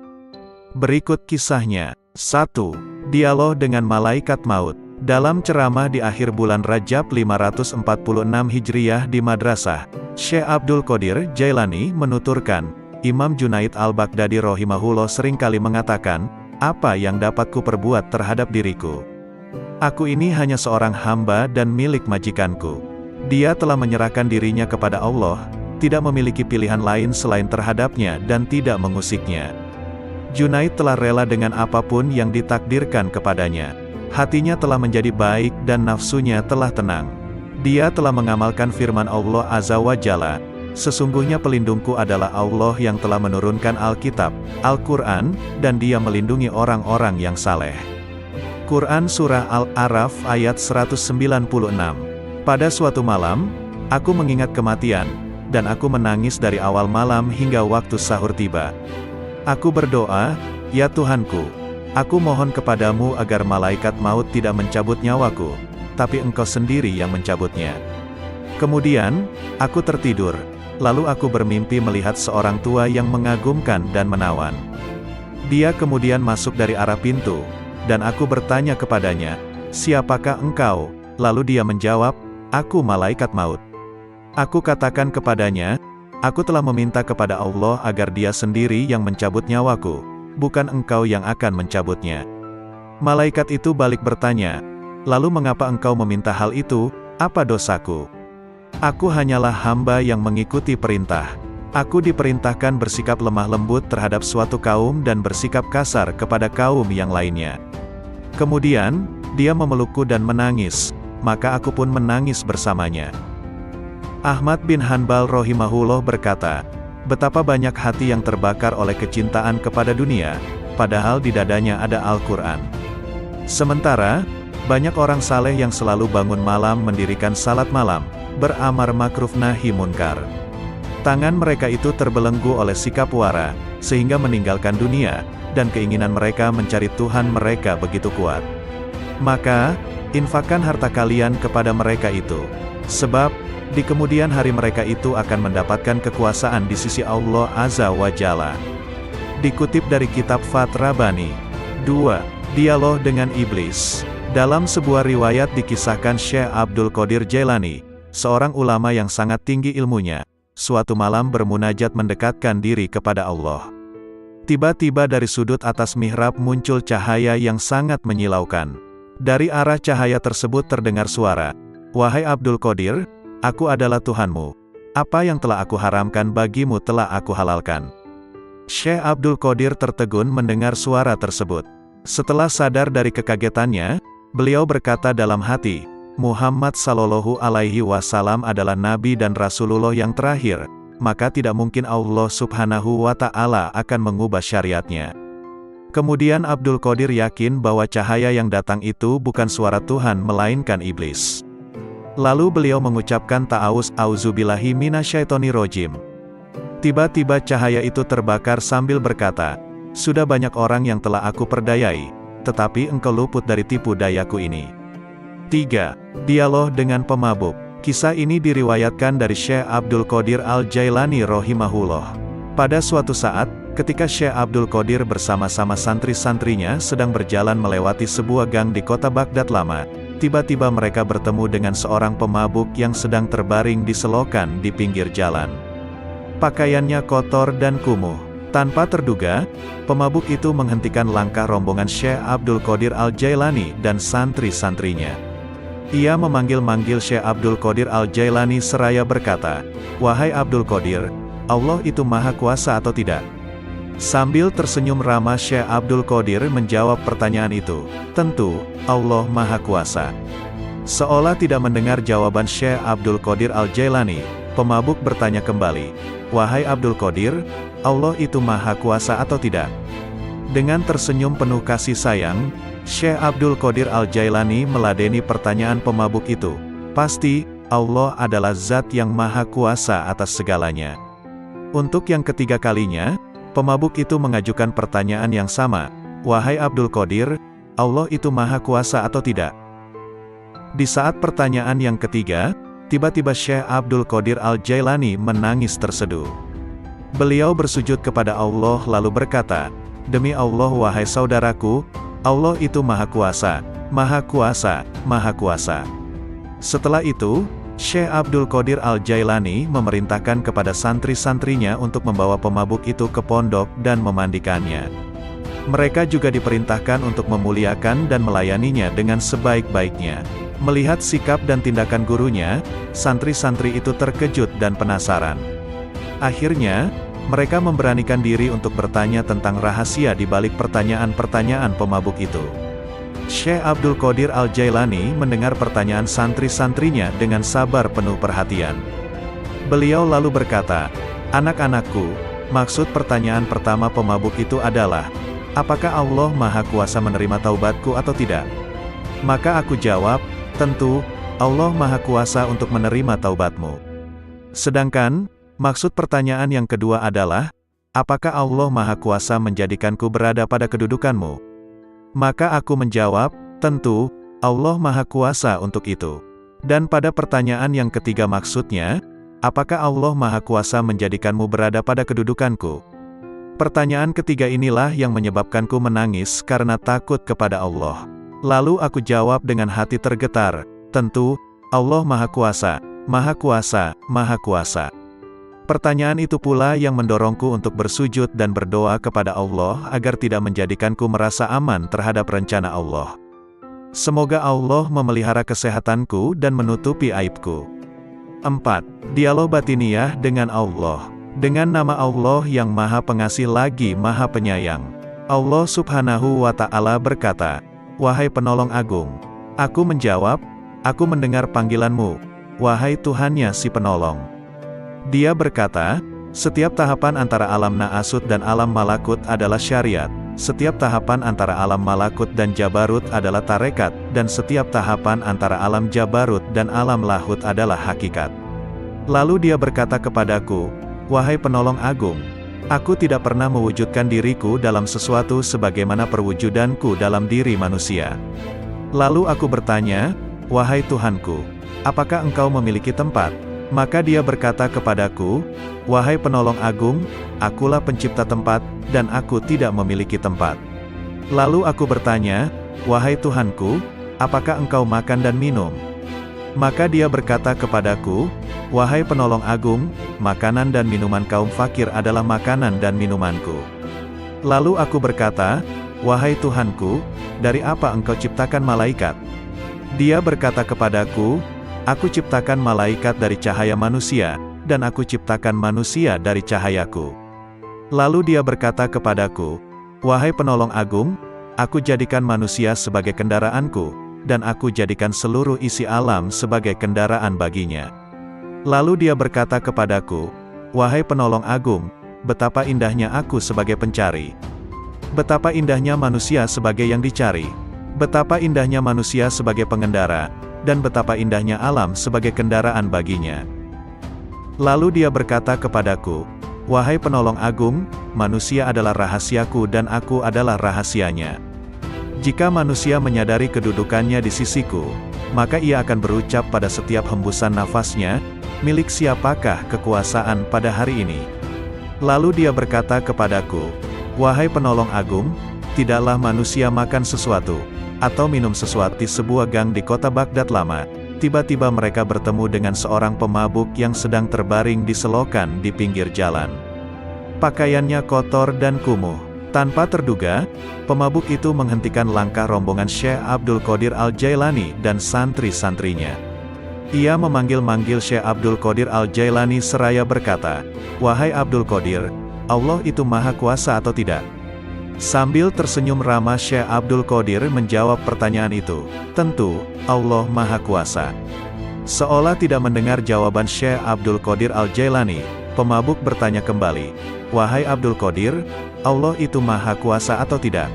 Berikut kisahnya. 1. Dialog dengan Malaikat Maut. Dalam ceramah di akhir bulan Rajab 546 Hijriah di Madrasah, Syekh Abdul Qadir Jailani menuturkan, Imam Junaid Al-Baghdadi rahimahullah seringkali mengatakan, apa yang dapat ku perbuat terhadap diriku? Aku ini hanya seorang hamba dan milik majikanku. Dia telah menyerahkan dirinya kepada Allah, tidak memiliki pilihan lain selain terhadapnya dan tidak mengusiknya. Junaid telah rela dengan apapun yang ditakdirkan kepadanya. Hatinya telah menjadi baik dan nafsunya telah tenang. Dia telah mengamalkan firman Allah Azza wa Jalla, sesungguhnya pelindungku adalah Allah yang telah menurunkan Alkitab, Al-Quran, dan dia melindungi orang-orang yang saleh. Quran Surah Al-A'raf ayat 196. Pada suatu malam, aku mengingat kematian, dan aku menangis dari awal malam hingga waktu sahur tiba. Aku berdoa, ya Tuhanku, aku mohon kepadamu agar malaikat maut tidak mencabut nyawaku, tapi Engkau sendiri yang mencabutnya. Kemudian, aku tertidur, lalu aku bermimpi melihat seorang tua yang mengagumkan dan menawan. Dia kemudian masuk dari arah pintu, dan aku bertanya kepadanya, siapakah engkau? Lalu dia menjawab, aku malaikat maut. Aku katakan kepadanya, aku telah meminta kepada Allah agar dia sendiri yang mencabut nyawaku, bukan engkau yang akan mencabutnya. Malaikat itu balik bertanya, lalu mengapa engkau meminta hal itu, apa dosaku? Aku hanyalah hamba yang mengikuti perintah. Aku diperintahkan bersikap lemah lembut terhadap suatu kaum dan bersikap kasar kepada kaum yang lainnya. Kemudian, dia memelukku dan menangis, maka aku pun menangis bersamanya. Ahmad bin Hanbal rahimahullah berkata, betapa banyak hati yang terbakar oleh kecintaan kepada dunia, padahal di dadanya ada Al-Quran. Sementara, banyak orang saleh yang selalu bangun malam mendirikan salat malam, beramar makruf nahi munkar. Tangan mereka itu terbelenggu oleh sikap wara, sehingga meninggalkan dunia, dan keinginan mereka mencari Tuhan mereka begitu kuat. Maka, infakkan harta kalian kepada mereka itu. Sebab, di kemudian hari mereka itu akan mendapatkan kekuasaan di sisi Allah Azza wa Jalla. Dikutip dari kitab Fath Rabbani. 2. Dialog dengan Iblis. Dalam sebuah riwayat dikisahkan Syekh Abdul Qadir Jailani, seorang ulama yang sangat tinggi ilmunya, suatu malam bermunajat mendekatkan diri kepada Allah. Tiba-tiba dari sudut atas mihrab muncul cahaya yang sangat menyilaukan. Dari arah cahaya tersebut terdengar suara, wahai Abdul Qadir, aku adalah Tuhanmu. Apa yang telah aku haramkan bagimu telah aku halalkan. Syekh Abdul Qadir tertegun mendengar suara tersebut. Setelah sadar dari kekagetannya, beliau berkata dalam hati, Muhammad sallallahu alaihi wasallam adalah Nabi dan Rasulullah yang terakhir, maka tidak mungkin Allah subhanahu wa ta'ala akan mengubah syariatnya. Kemudian Abdul Qadir yakin bahwa cahaya yang datang itu bukan suara Tuhan melainkan iblis. Lalu beliau mengucapkan ta'awuz, auzubillahi minasyaitonirrajim. Tiba-tiba cahaya itu terbakar sambil berkata, sudah banyak orang yang telah aku perdayai, tetapi engkau luput dari tipu dayaku ini. 3. Dialog dengan pemabuk. Kisah ini diriwayatkan dari Syekh Abdul Qadir Al-Jailani rahimahullah. Pada suatu saat, ketika Syekh Abdul Qadir bersama-sama santri-santrinya sedang berjalan melewati sebuah gang di kota Baghdad lama, tiba-tiba mereka bertemu dengan seorang pemabuk yang sedang terbaring di selokan di pinggir jalan. Pakaiannya kotor dan kumuh. Tanpa terduga, pemabuk itu menghentikan langkah rombongan Syekh Abdul Qadir Al-Jailani dan santri-santrinya. Ia memanggil-manggil Syekh Abdul Qadir Al-Jailani seraya berkata, "Wahai Abdul Qadir, Allah itu Maha Kuasa atau tidak?" Sambil tersenyum ramah Syekh Abdul Qadir menjawab pertanyaan itu, "Tentu, Allah Maha Kuasa." Seolah tidak mendengar jawaban Syekh Abdul Qadir Al-Jailani, pemabuk bertanya kembali, "Wahai Abdul Qadir, Allah itu Maha Kuasa atau tidak?" Dengan tersenyum penuh kasih sayang, Syekh Abdul Qadir Al-Jailani meladeni pertanyaan pemabuk itu. "Pasti, Allah adalah zat yang Maha Kuasa atas segalanya." Untuk yang ketiga kalinya, pemabuk itu mengajukan pertanyaan yang sama, "Wahai Abdul Qadir, Allah itu Maha Kuasa atau tidak?" Di saat pertanyaan yang ketiga, tiba-tiba Syekh Abdul Qadir Al-Jailani menangis terseduh. Beliau bersujud kepada Allah lalu berkata, "Demi Allah wahai saudaraku, Allah itu Maha Kuasa, Maha Kuasa, Maha Kuasa." Setelah itu, Syekh Abdul Qadir Al-Jailani memerintahkan kepada santri-santrinya untuk membawa pemabuk itu ke pondok dan memandikannya. Mereka juga diperintahkan untuk memuliakan dan melayaninya dengan sebaik-baiknya. Melihat sikap dan tindakan gurunya, santri-santri itu terkejut dan penasaran. Akhirnya, mereka memberanikan diri untuk bertanya tentang rahasia di balik pertanyaan-pertanyaan pemabuk itu. Syekh Abdul Qadir Al-Jailani mendengar pertanyaan santri-santrinya dengan sabar penuh perhatian. Beliau lalu berkata, "Anak-anakku, maksud pertanyaan pertama pemabuk itu adalah, apakah Allah Maha Kuasa menerima taubatku atau tidak?" Maka aku jawab, "Tentu, Allah Maha Kuasa untuk menerima taubatmu." Sedangkan, maksud pertanyaan yang kedua adalah, apakah Allah Maha Kuasa menjadikanku berada pada kedudukanmu? Maka aku menjawab, tentu, Allah Maha Kuasa untuk itu. Dan pada pertanyaan yang ketiga maksudnya, apakah Allah Maha Kuasa menjadikanmu berada pada kedudukanku? Pertanyaan ketiga inilah yang menyebabkanku menangis karena takut kepada Allah. Lalu aku jawab dengan hati tergetar, tentu, Allah Maha Kuasa, Maha Kuasa, Maha Kuasa. Pertanyaan itu pula yang mendorongku untuk bersujud dan berdoa kepada Allah agar tidak menjadikanku merasa aman terhadap rencana Allah. Semoga Allah memelihara kesehatanku dan menutupi aibku. 4. Dialog batiniah dengan Allah. Dengan nama Allah yang Maha Pengasih lagi Maha Penyayang. Allah Subhanahu wa Ta'ala berkata, "Wahai penolong agung." Aku menjawab, "Aku mendengar panggilanmu, wahai Tuhannya si penolong." Dia berkata, "Setiap tahapan antara alam Na'asut dan alam Malakut adalah syariat, setiap tahapan antara alam Malakut dan Jabarut adalah tarekat, dan setiap tahapan antara alam Jabarut dan alam Lahut adalah hakikat." Lalu dia berkata kepadaku, "Wahai penolong agung, aku tidak pernah mewujudkan diriku dalam sesuatu sebagaimana perwujudanku dalam diri manusia." Lalu aku bertanya, "Wahai Tuhanku, apakah engkau memiliki tempat?" Maka dia berkata kepadaku, "Wahai penolong agung, akulah pencipta tempat, dan aku tidak memiliki tempat." Lalu aku bertanya, "Wahai Tuhanku, apakah engkau makan dan minum?" Maka dia berkata kepadaku, "Wahai penolong agung, makanan dan minuman kaum fakir adalah makanan dan minumanku." Lalu aku berkata, "Wahai Tuhanku, dari apa engkau ciptakan malaikat?" Dia berkata kepadaku, "Aku ciptakan malaikat dari cahaya manusia, dan aku ciptakan manusia dari cahayaku." Lalu dia berkata kepadaku, "Wahai penolong agung, aku jadikan manusia sebagai kendaraanku, dan aku jadikan seluruh isi alam sebagai kendaraan baginya." Lalu dia berkata kepadaku, "Wahai penolong agung, betapa indahnya aku sebagai pencari. Betapa indahnya manusia sebagai yang dicari. Betapa indahnya manusia sebagai pengendara, dan betapa indahnya alam sebagai kendaraan baginya." Lalu dia berkata kepadaku, "Wahai penolong agung, manusia adalah rahasiaku dan aku adalah rahasianya. Jika manusia menyadari kedudukannya di sisiku, maka ia akan berucap pada setiap hembusan nafasnya, milik siapakah kekuasaan pada hari ini? Lalu dia berkata kepadaku, wahai penolong agung, tidaklah manusia makan sesuatu, atau minum sesuatu di sebuah gang di kota Baghdad lama. Tiba-tiba mereka bertemu dengan seorang pemabuk yang sedang terbaring di selokan di pinggir jalan. Pakaiannya kotor dan kumuh. Tanpa terduga, pemabuk itu menghentikan langkah rombongan Syekh Abdul Qadir Al-Jailani dan santri-santrinya. Ia memanggil-manggil Syekh Abdul Qadir Al-Jailani seraya berkata, wahai Abdul Qadir, Allah itu maha kuasa atau tidak? Sambil tersenyum ramah Syekh Abdul Qadir menjawab pertanyaan itu, tentu, Allah maha kuasa. Seolah tidak mendengar jawaban Syekh Abdul Qadir Al-Jailani, pemabuk bertanya kembali, wahai Abdul Qadir, Allah itu maha kuasa atau tidak?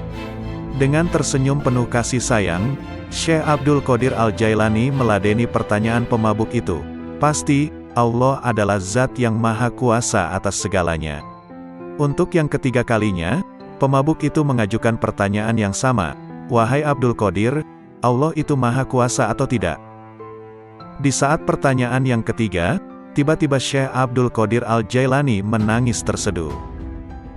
Dengan tersenyum penuh kasih sayang, Syekh Abdul Qadir Al-Jailani meladeni pertanyaan pemabuk itu, pasti, Allah adalah zat yang maha kuasa atas segalanya. Untuk yang ketiga kalinya, pemabuk itu mengajukan pertanyaan yang sama, wahai Abdul Qadir, Allah itu maha kuasa atau tidak? Di saat pertanyaan yang ketiga, tiba-tiba Syekh Abdul Qadir Al-Jailani menangis terseduh.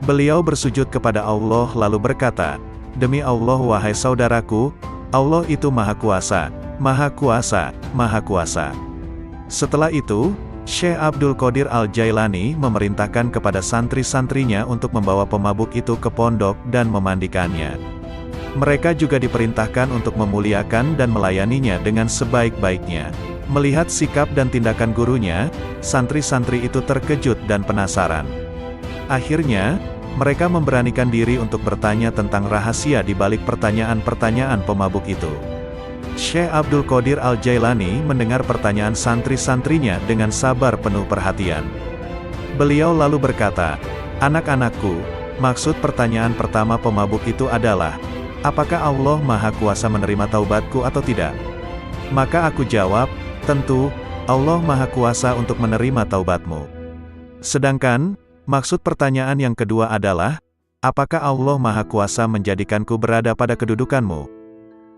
Beliau bersujud kepada Allah lalu berkata, demi Allah wahai saudaraku, Allah itu maha kuasa, maha kuasa, maha kuasa. Setelah itu, Syekh Abdul Qadir Al-Jailani memerintahkan kepada santri-santrinya untuk membawa pemabuk itu ke pondok dan memandikannya. Mereka juga diperintahkan untuk memuliakan dan melayaninya dengan sebaik-baiknya. Melihat sikap dan tindakan gurunya, santri-santri itu terkejut dan penasaran. Akhirnya, mereka memberanikan diri untuk bertanya tentang rahasia di balik pertanyaan-pertanyaan pemabuk itu. Syekh Abdul Qadir Al-Jailani mendengar pertanyaan santri-santrinya dengan sabar penuh perhatian. Beliau lalu berkata, anak-anakku, maksud pertanyaan pertama pemabuk itu adalah, apakah Allah maha kuasa menerima taubatku atau tidak? Maka aku jawab, tentu, Allah maha kuasa untuk menerima taubatmu. Sedangkan, maksud pertanyaan yang kedua adalah, apakah Allah maha kuasa menjadikanku berada pada kedudukanmu?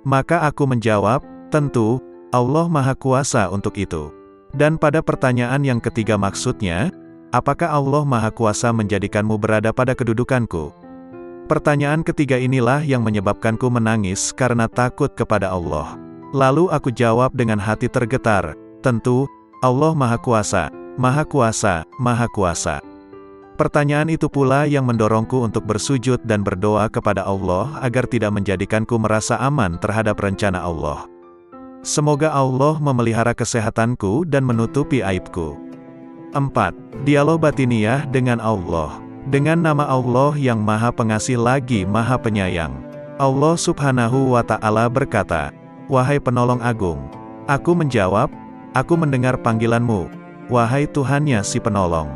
Maka aku menjawab, tentu, Allah maha kuasa untuk itu. Dan pada pertanyaan yang ketiga maksudnya, apakah Allah maha kuasa menjadikanmu berada pada kedudukanku? Pertanyaan ketiga inilah yang menyebabkanku menangis karena takut kepada Allah. Lalu aku jawab dengan hati tergetar, tentu, Allah maha kuasa, maha kuasa, maha kuasa. Pertanyaan itu pula yang mendorongku untuk bersujud dan berdoa kepada Allah agar tidak menjadikanku merasa aman terhadap rencana Allah. Semoga Allah memelihara kesehatanku dan menutupi aibku. 4. Dialog batiniah dengan Allah. Dengan nama Allah yang maha pengasih lagi maha penyayang. Allah subhanahu wa ta'ala berkata, wahai penolong agung. Aku menjawab, aku mendengar panggilanmu, wahai Tuhannya si penolong.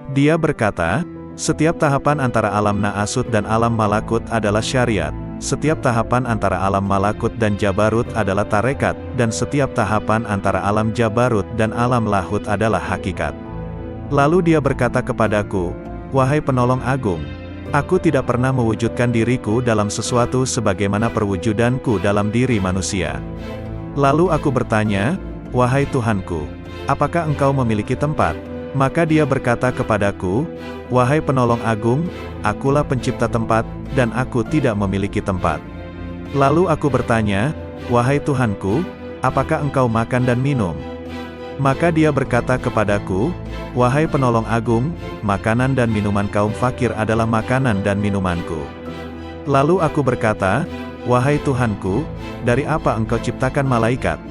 Dia berkata, setiap tahapan antara alam Na'asut dan alam Malakut adalah syariat, setiap tahapan antara alam Malakut dan Jabarut adalah tarekat, dan setiap tahapan antara alam Jabarut dan alam Lahut adalah hakikat. Lalu dia berkata kepadaku, wahai penolong agung, aku tidak pernah mewujudkan diriku dalam sesuatu sebagaimana perwujudanku dalam diri manusia. Lalu aku bertanya, wahai Tuhanku, apakah engkau memiliki tempat? Maka dia berkata kepadaku, wahai penolong agung, akulah pencipta tempat, dan aku tidak memiliki tempat. Lalu aku bertanya, wahai Tuhanku, apakah engkau makan dan minum? Maka dia berkata kepadaku, wahai penolong agung, makanan dan minuman kaum fakir adalah makanan dan minumanku. Lalu aku berkata, wahai Tuhanku, dari apa engkau ciptakan malaikat?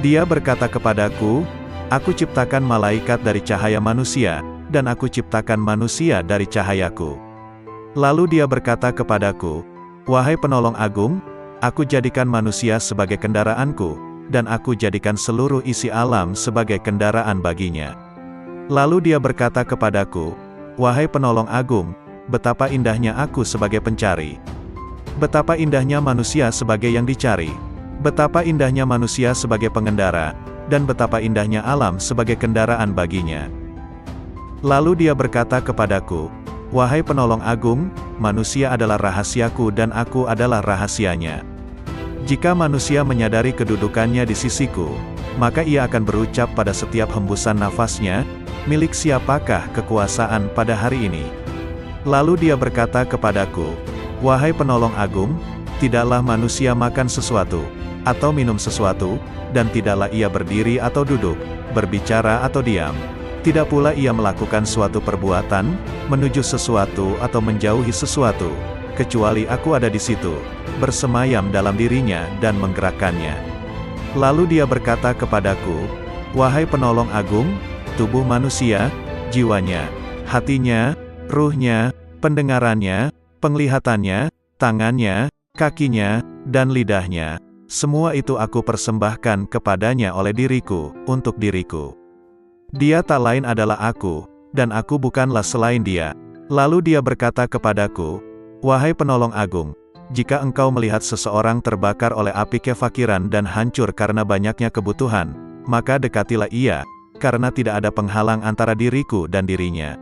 Dia berkata kepadaku, aku ciptakan malaikat dari cahaya manusia, dan aku ciptakan manusia dari cahayaku. Lalu dia berkata kepadaku, wahai penolong agung, aku jadikan manusia sebagai kendaraanku, dan aku jadikan seluruh isi alam sebagai kendaraan baginya. Lalu dia berkata kepadaku, wahai penolong agung, betapa indahnya aku sebagai pencari. Betapa indahnya manusia sebagai yang dicari. Betapa indahnya manusia sebagai pengendara, dan betapa indahnya alam sebagai kendaraan baginya. Lalu dia berkata kepadaku, wahai penolong agung, manusia adalah rahasiaku dan aku adalah rahasianya. Jika manusia menyadari kedudukannya di sisiku, maka ia akan berucap pada setiap hembusan nafasnya, milik siapakah kekuasaan pada hari ini? Lalu dia berkata kepadaku, wahai penolong agung, tidaklah manusia makan sesuatu, atau minum sesuatu, dan tidaklah ia berdiri atau duduk, berbicara atau diam. Tidak pula ia melakukan suatu perbuatan, menuju sesuatu atau menjauhi sesuatu, kecuali aku ada di situ, bersemayam dalam dirinya dan menggerakkannya. Lalu dia berkata kepadaku, wahai penolong agung, tubuh manusia, jiwanya, hatinya, ruhnya, pendengarannya, penglihatannya, tangannya, kakinya, dan lidahnya, semua itu aku persembahkan kepadanya oleh diriku, untuk diriku. Dia tak lain adalah aku, dan aku bukanlah selain dia. Lalu dia berkata kepadaku, wahai penolong agung, jika engkau melihat seseorang terbakar oleh api kefakiran dan hancur karena banyaknya kebutuhan, maka dekatilah ia, karena tidak ada penghalang antara diriku dan dirinya.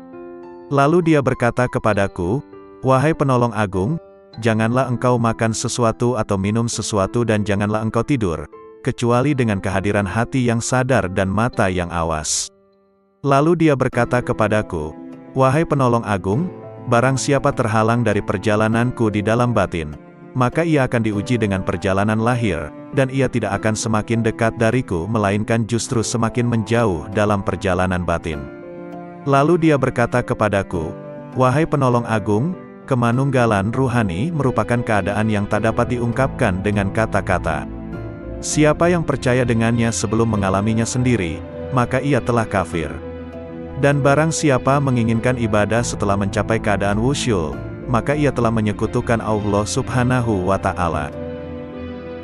Lalu dia berkata kepadaku, wahai penolong agung, janganlah engkau makan sesuatu atau minum sesuatu dan janganlah engkau tidur, kecuali dengan kehadiran hati yang sadar dan mata yang awas. Lalu dia berkata kepadaku, wahai penolong agung, barang siapa terhalang dari perjalananku di dalam batin, maka ia akan diuji dengan perjalanan lahir, dan ia tidak akan semakin dekat dariku melainkan justru semakin menjauh dalam perjalanan batin. Lalu dia berkata kepadaku, wahai penolong agung, kemanunggalan ruhani merupakan keadaan yang tak dapat diungkapkan dengan kata-kata. Siapa yang percaya dengannya sebelum mengalaminya sendiri, maka ia telah kafir. Dan barang siapa menginginkan ibadah setelah mencapai keadaan wusyul, maka ia telah menyekutukan Allah Subhanahu wa Ta'ala.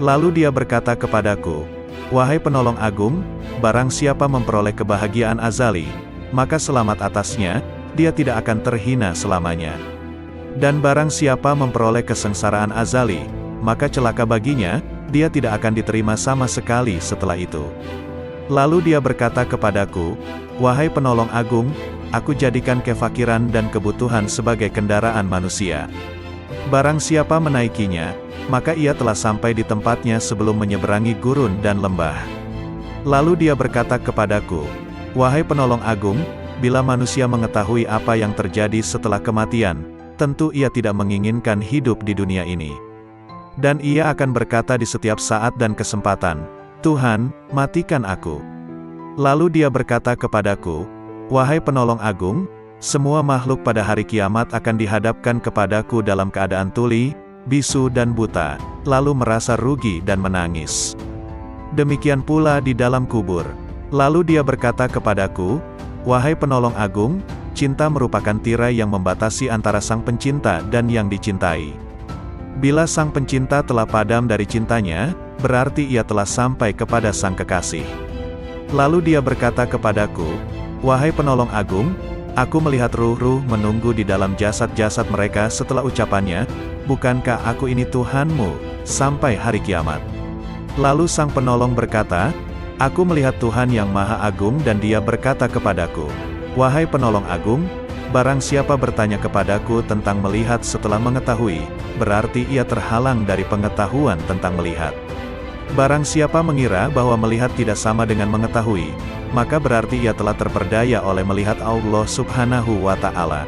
Lalu dia berkata kepadaku, wahai penolong agung, barang siapa memperoleh kebahagiaan azali, maka selamat atasnya, dia tidak akan terhina selamanya. Dan barang siapa memperoleh kesengsaraan azali, maka celaka baginya, dia tidak akan diterima sama sekali setelah itu. Lalu dia berkata kepadaku, wahai penolong agung, aku jadikan kefakiran dan kebutuhan sebagai kendaraan manusia. Barang siapa menaikinya, maka ia telah sampai di tempatnya sebelum menyeberangi gurun dan lembah. Lalu dia berkata kepadaku, wahai penolong agung, bila manusia mengetahui apa yang terjadi setelah kematian, tentu ia tidak menginginkan hidup di dunia ini. Dan ia akan berkata di setiap saat dan kesempatan, Tuhan, matikan aku. Lalu dia berkata kepadaku, wahai penolong agung, semua makhluk pada hari kiamat akan dihadapkan kepadaku dalam keadaan tuli, bisu dan buta, lalu merasa rugi dan menangis. Demikian pula di dalam kubur. Lalu dia berkata kepadaku, wahai penolong agung, cinta merupakan tirai yang membatasi antara sang pencinta dan yang dicintai. Bila sang pencinta telah padam dari cintanya, berarti ia telah sampai kepada sang kekasih. Lalu dia berkata kepadaku, wahai penolong agung, aku melihat ruh-ruh menunggu di dalam jasad-jasad mereka setelah ucapannya, bukankah aku ini Tuhanmu, sampai hari kiamat? Lalu sang penolong berkata, aku melihat Tuhan yang Maha Agung dan dia berkata kepadaku, wahai penolong agung, barang siapa bertanya kepadaku tentang melihat setelah mengetahui, berarti ia terhalang dari pengetahuan tentang melihat. Barang siapa mengira bahwa melihat tidak sama dengan mengetahui, maka berarti ia telah terperdaya oleh melihat Allah Subhanahu wa Ta'ala.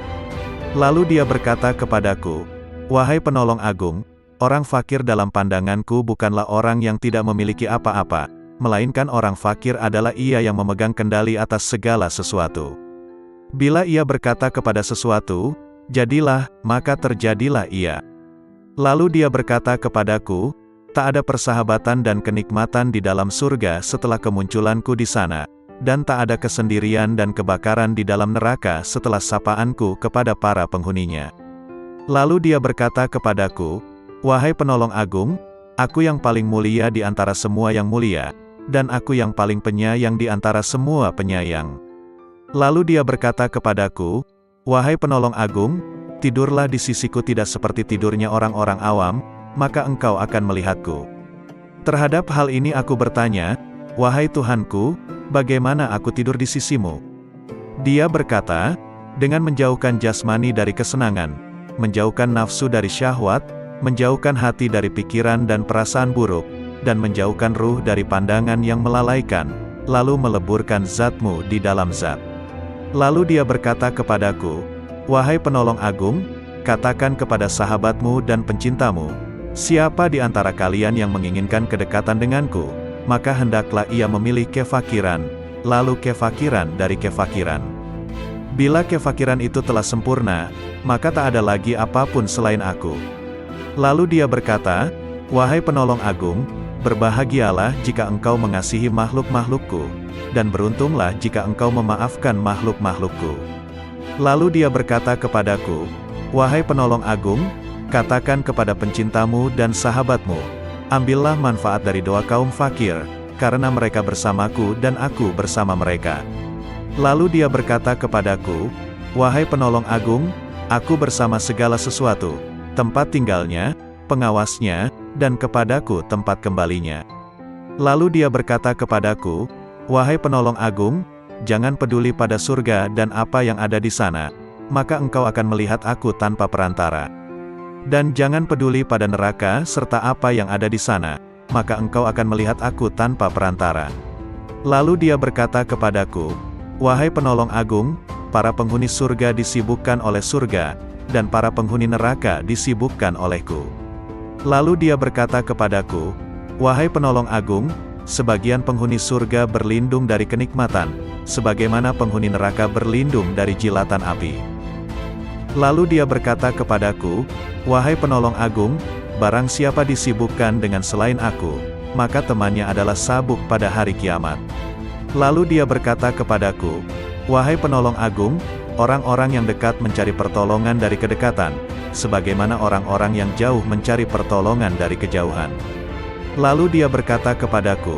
Lalu dia berkata kepadaku, wahai penolong agung, orang fakir dalam pandanganku bukanlah orang yang tidak memiliki apa-apa, melainkan orang fakir adalah ia yang memegang kendali atas segala sesuatu. Bila ia berkata kepada sesuatu, jadilah, maka terjadilah ia. Lalu dia berkata kepadaku, tak ada persahabatan dan kenikmatan di dalam surga setelah kemunculanku di sana, dan tak ada kesendirian dan kebakaran di dalam neraka setelah sapaanku kepada para penghuninya. Lalu dia berkata kepadaku, wahai penolong agung, aku yang paling mulia di antara semua yang mulia, dan aku yang paling penyayang di antara semua penyayang. Lalu dia berkata kepadaku, wahai penolong agung, tidurlah di sisiku tidak seperti tidurnya orang-orang awam, maka engkau akan melihatku. Terhadap hal ini aku bertanya, wahai Tuhanku, bagaimana aku tidur di sisimu? Dia berkata, dengan menjauhkan jasmani dari kesenangan, menjauhkan nafsu dari syahwat, menjauhkan hati dari pikiran dan perasaan buruk, dan menjauhkan ruh dari pandangan yang melalaikan, lalu meleburkan zatmu di dalam zat. Lalu dia berkata kepadaku, "Wahai penolong agung, katakan kepada sahabatmu dan pencintamu, siapa di antara kalian yang menginginkan kedekatan denganku, maka hendaklah ia memilih kefakiran, lalu kefakiran dari kefakiran. Bila kefakiran itu telah sempurna, maka tak ada lagi apapun selain aku." Lalu dia berkata, "Wahai penolong agung, berbahagialah jika engkau mengasihi makhluk-makhlukku, dan beruntunglah jika engkau memaafkan makhluk-makhlukku." Lalu dia berkata kepadaku, "Wahai penolong agung, katakan kepada pencintamu dan sahabatmu, ambillah manfaat dari doa kaum fakir, karena mereka bersamaku dan aku bersama mereka." Lalu dia berkata kepadaku, "Wahai penolong agung, aku bersama segala sesuatu, tempat tinggalnya, pengawasnya, dan kepadaku tempat kembalinya." Lalu dia berkata kepadaku, "Wahai penolong agung, jangan peduli pada surga dan apa yang ada di sana, maka engkau akan melihat aku tanpa perantara. Dan jangan peduli pada neraka serta apa yang ada di sana, maka engkau akan melihat aku tanpa perantara." Lalu dia berkata kepadaku, "Wahai penolong agung, para penghuni surga disibukkan oleh surga, dan para penghuni neraka disibukkan olehku." Lalu dia berkata kepadaku, "Wahai penolong agung, sebagian penghuni surga berlindung dari kenikmatan, sebagaimana penghuni neraka berlindung dari jilatan api." Lalu dia berkata kepadaku, "Wahai penolong agung, barang siapa disibukkan dengan selain aku, maka temannya adalah sabuk pada hari kiamat." Lalu dia berkata kepadaku, "Wahai penolong agung, orang-orang yang dekat mencari pertolongan dari kedekatan, sebagaimana orang-orang yang jauh mencari pertolongan dari kejauhan." Lalu dia berkata kepadaku,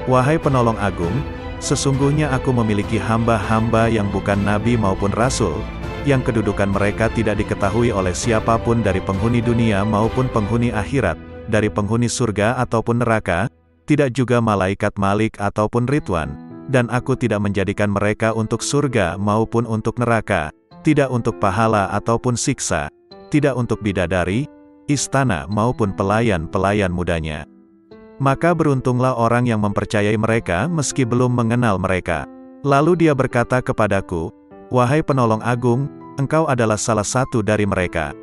"Wahai penolong agung, sesungguhnya aku memiliki hamba-hamba yang bukan nabi maupun rasul, yang kedudukan mereka tidak diketahui oleh siapapun dari penghuni dunia maupun penghuni akhirat, dari penghuni surga ataupun neraka, tidak juga malaikat Malik ataupun Ridwan, dan aku tidak menjadikan mereka untuk surga maupun untuk neraka, tidak untuk pahala ataupun siksa, tidak untuk bidadari, istana maupun pelayan-pelayan mudanya. Maka beruntunglah orang yang mempercayai mereka meski belum mengenal mereka." Lalu dia berkata kepadaku, "Wahai penolong agung, engkau adalah salah satu dari mereka.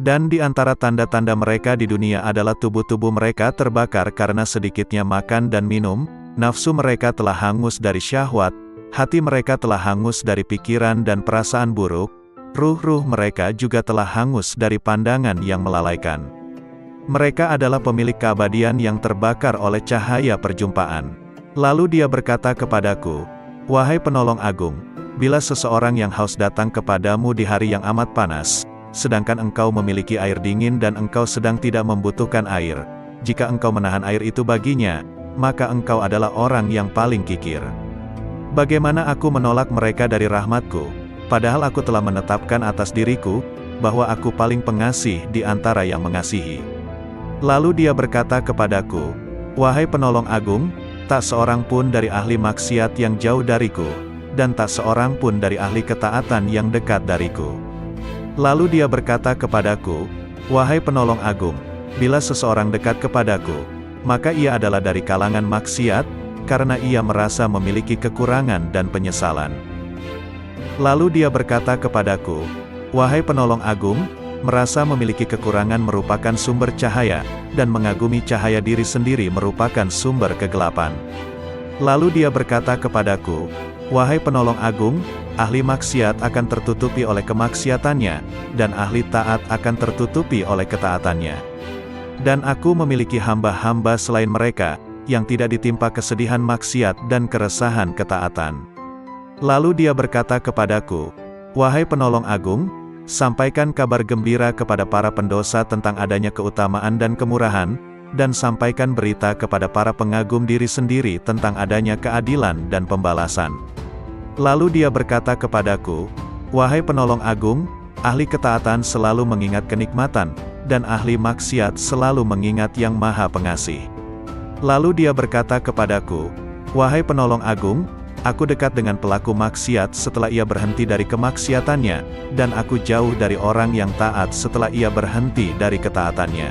Dan di antara tanda-tanda mereka di dunia adalah tubuh-tubuh mereka terbakar karena sedikitnya makan dan minum, nafsu mereka telah hangus dari syahwat, hati mereka telah hangus dari pikiran dan perasaan buruk, ruh-ruh mereka juga telah hangus dari pandangan yang melalaikan. Mereka adalah pemilik keabadian yang terbakar oleh cahaya perjumpaan." Lalu dia berkata kepadaku, "Wahai penolong agung, bila seseorang yang haus datang kepadamu di hari yang amat panas, sedangkan engkau memiliki air dingin dan engkau sedang tidak membutuhkan air, jika engkau menahan air itu baginya, maka engkau adalah orang yang paling kikir. Bagaimana aku menolak mereka dari rahmatku, padahal aku telah menetapkan atas diriku, bahwa aku paling pengasih di antara yang mengasihi." Lalu dia berkata kepadaku, "Wahai penolong agung, tak seorang pun dari ahli maksiat yang jauh dariku, dan tak seorang pun dari ahli ketaatan yang dekat dariku." Lalu dia berkata kepadaku, "Wahai penolong agung, bila seseorang dekat kepadaku, maka ia adalah dari kalangan maksiat, karena ia merasa memiliki kekurangan dan penyesalan." Lalu dia berkata kepadaku, "Wahai penolong agung, merasa memiliki kekurangan merupakan sumber cahaya, dan mengagumi cahaya diri sendiri merupakan sumber kegelapan." Lalu dia berkata kepadaku, "Wahai penolong agung, ahli maksiat akan tertutupi oleh kemaksiatannya, dan ahli taat akan tertutupi oleh ketaatannya. Dan aku memiliki hamba-hamba selain mereka, yang tidak ditimpa kesedihan maksiat dan keresahan ketaatan." Lalu dia berkata kepadaku, "Wahai penolong agung, sampaikan kabar gembira kepada para pendosa tentang adanya keutamaan dan kemurahan, dan sampaikan berita kepada para pengagum diri sendiri tentang adanya keadilan dan pembalasan." Lalu dia berkata kepadaku, "Wahai penolong agung, ahli ketaatan selalu mengingat kenikmatan, dan ahli maksiat selalu mengingat yang Maha Pengasih." Lalu dia berkata kepadaku, "Wahai penolong agung, Aku dekat dengan pelaku maksiat setelah ia berhenti dari kemaksiatannya, dan aku jauh dari orang yang taat setelah ia berhenti dari ketaatannya.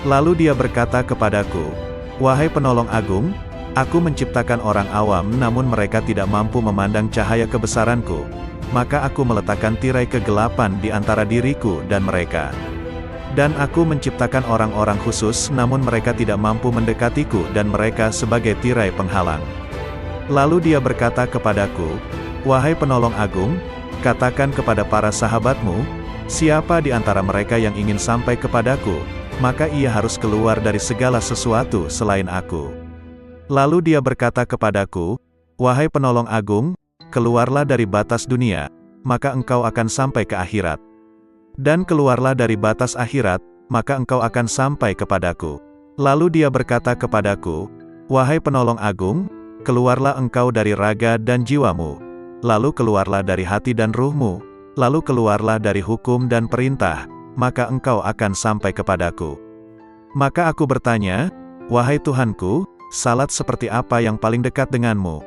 Lalu dia berkata kepadaku, "Wahai penolong agung, aku menciptakan orang awam namun mereka tidak mampu memandang cahaya kebesaranku. Maka aku meletakkan tirai kegelapan di antara diriku dan mereka. Dan aku menciptakan orang-orang khusus namun mereka tidak mampu mendekatiku dan mereka sebagai tirai penghalang." Lalu dia berkata kepadaku, "Wahai penolong agung, katakan kepada para sahabatmu, siapa di antara mereka yang ingin sampai kepadaku, maka ia harus keluar dari segala sesuatu selain aku." Lalu dia berkata kepadaku, "Wahai penolong agung, keluarlah dari batas dunia, maka engkau akan sampai ke akhirat. Dan keluarlah dari batas akhirat, maka engkau akan sampai kepadaku." Lalu dia berkata kepadaku, "Wahai penolong agung, keluarlah engkau dari raga dan jiwamu, lalu keluarlah dari hati dan ruhmu, lalu keluarlah dari hukum dan perintah, maka engkau akan sampai kepadaku." Maka aku bertanya, "Wahai Tuhanku, salat seperti apa yang paling dekat denganmu?"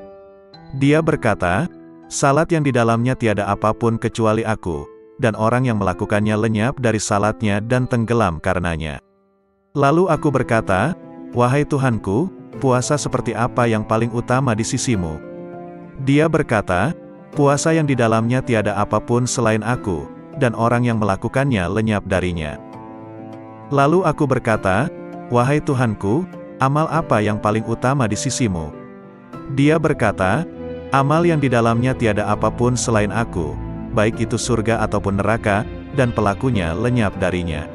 Dia berkata, "Salat yang di dalamnya tiada apapun kecuali aku, dan orang yang melakukannya lenyap dari salatnya dan tenggelam karenanya." Lalu aku berkata, "Wahai Tuhanku, puasa seperti apa yang paling utama di sisimu?" Dia berkata, "Puasa yang di dalamnya tiada apapun selain aku, dan orang yang melakukannya lenyap darinya." Lalu aku berkata, "Wahai Tuhanku, amal apa yang paling utama di sisimu?" Dia berkata, "Amal yang di dalamnya tiada apapun selain aku, baik itu surga ataupun neraka, dan pelakunya lenyap darinya."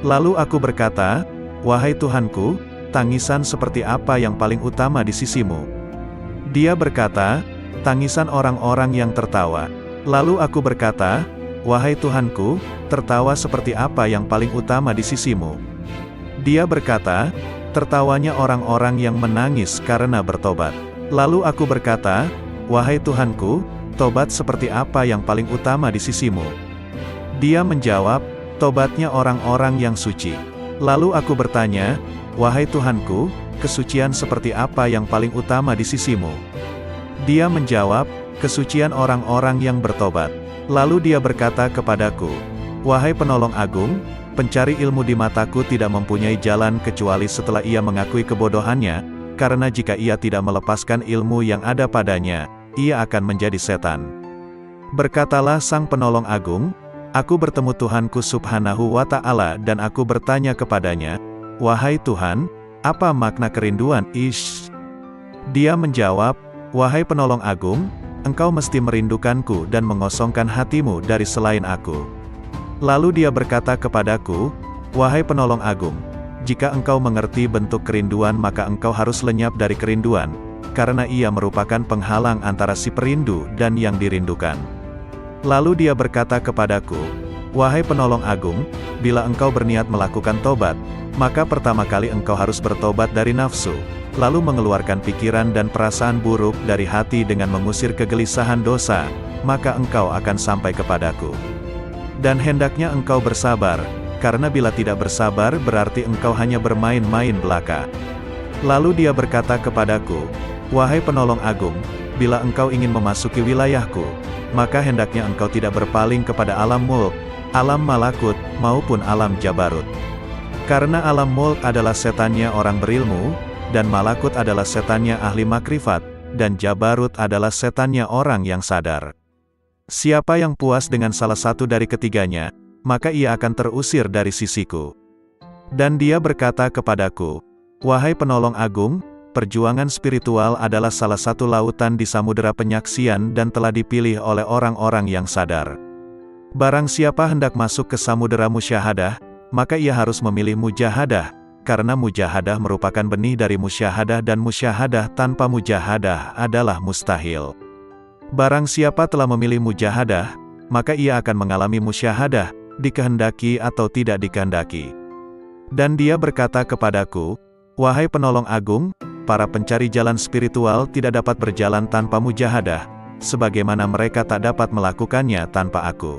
Lalu aku berkata, "Wahai Tuhanku, tangisan seperti apa yang paling utama di sisimu?" Dia berkata, "Tangisan orang-orang yang tertawa." Lalu aku berkata, "Wahai Tuhanku, tertawa seperti apa yang paling utama di sisimu?" Dia berkata, "Tertawanya orang-orang yang menangis karena bertobat." Lalu aku berkata, "Wahai Tuhanku, tobat seperti apa yang paling utama di sisimu?" Dia menjawab, "Tobatnya orang-orang yang suci." Lalu aku bertanya, "Wahai Tuhanku, kesucian seperti apa yang paling utama di sisimu?" Dia menjawab, "Kesucian orang-orang yang bertobat." Lalu dia berkata kepadaku, "Wahai penolong agung, pencari ilmu di mataku tidak mempunyai jalan kecuali setelah ia mengakui kebodohannya, karena jika ia tidak melepaskan ilmu yang ada padanya, ia akan menjadi setan." Berkatalah sang penolong agung, "Aku bertemu Tuhanku Subhanahu wa Ta'ala dan aku bertanya kepadanya, 'Wahai Tuhan, apa makna kerinduan?' Dia menjawab, 'Wahai penolong agung, engkau mesti merindukanku dan mengosongkan hatimu dari selain aku.' Lalu dia berkata kepadaku, 'Wahai penolong agung, jika engkau mengerti bentuk kerinduan maka engkau harus lenyap dari kerinduan, karena ia merupakan penghalang antara si perindu dan yang dirindukan.' Lalu dia berkata kepadaku, 'Wahai penolong agung, bila engkau berniat melakukan tobat, maka pertama kali engkau harus bertobat dari nafsu, lalu mengeluarkan pikiran dan perasaan buruk dari hati dengan mengusir kegelisahan dosa, maka engkau akan sampai kepadaku. Dan hendaknya engkau bersabar, karena bila tidak bersabar berarti engkau hanya bermain-main belaka.' Lalu dia berkata kepadaku, 'Wahai penolong agung, bila engkau ingin memasuki wilayahku, maka hendaknya engkau tidak berpaling kepada alam mulk, alam malakut, maupun alam jabarut. Karena alam mulk adalah setannya orang berilmu, dan malakut adalah setannya ahli makrifat, dan jabarut adalah setannya orang yang sadar. Siapa yang puas dengan salah satu dari ketiganya, maka ia akan terusir dari sisiku.' Dan dia berkata kepadaku, 'Wahai penolong agung, perjuangan spiritual adalah salah satu lautan di samudera penyaksian dan telah dipilih oleh orang-orang yang sadar. Barang siapa hendak masuk ke samudera musyahadah, maka ia harus memilih mujahadah, karena mujahadah merupakan benih dari musyahadah dan musyahadah tanpa mujahadah adalah mustahil. Barang siapa telah memilih mujahadah, maka ia akan mengalami musyahadah, dikehendaki atau tidak dikehendaki.' Dan dia berkata kepadaku, 'Wahai penolong agung, para pencari jalan spiritual tidak dapat berjalan tanpa mujahadah, sebagaimana mereka tak dapat melakukannya tanpa aku.'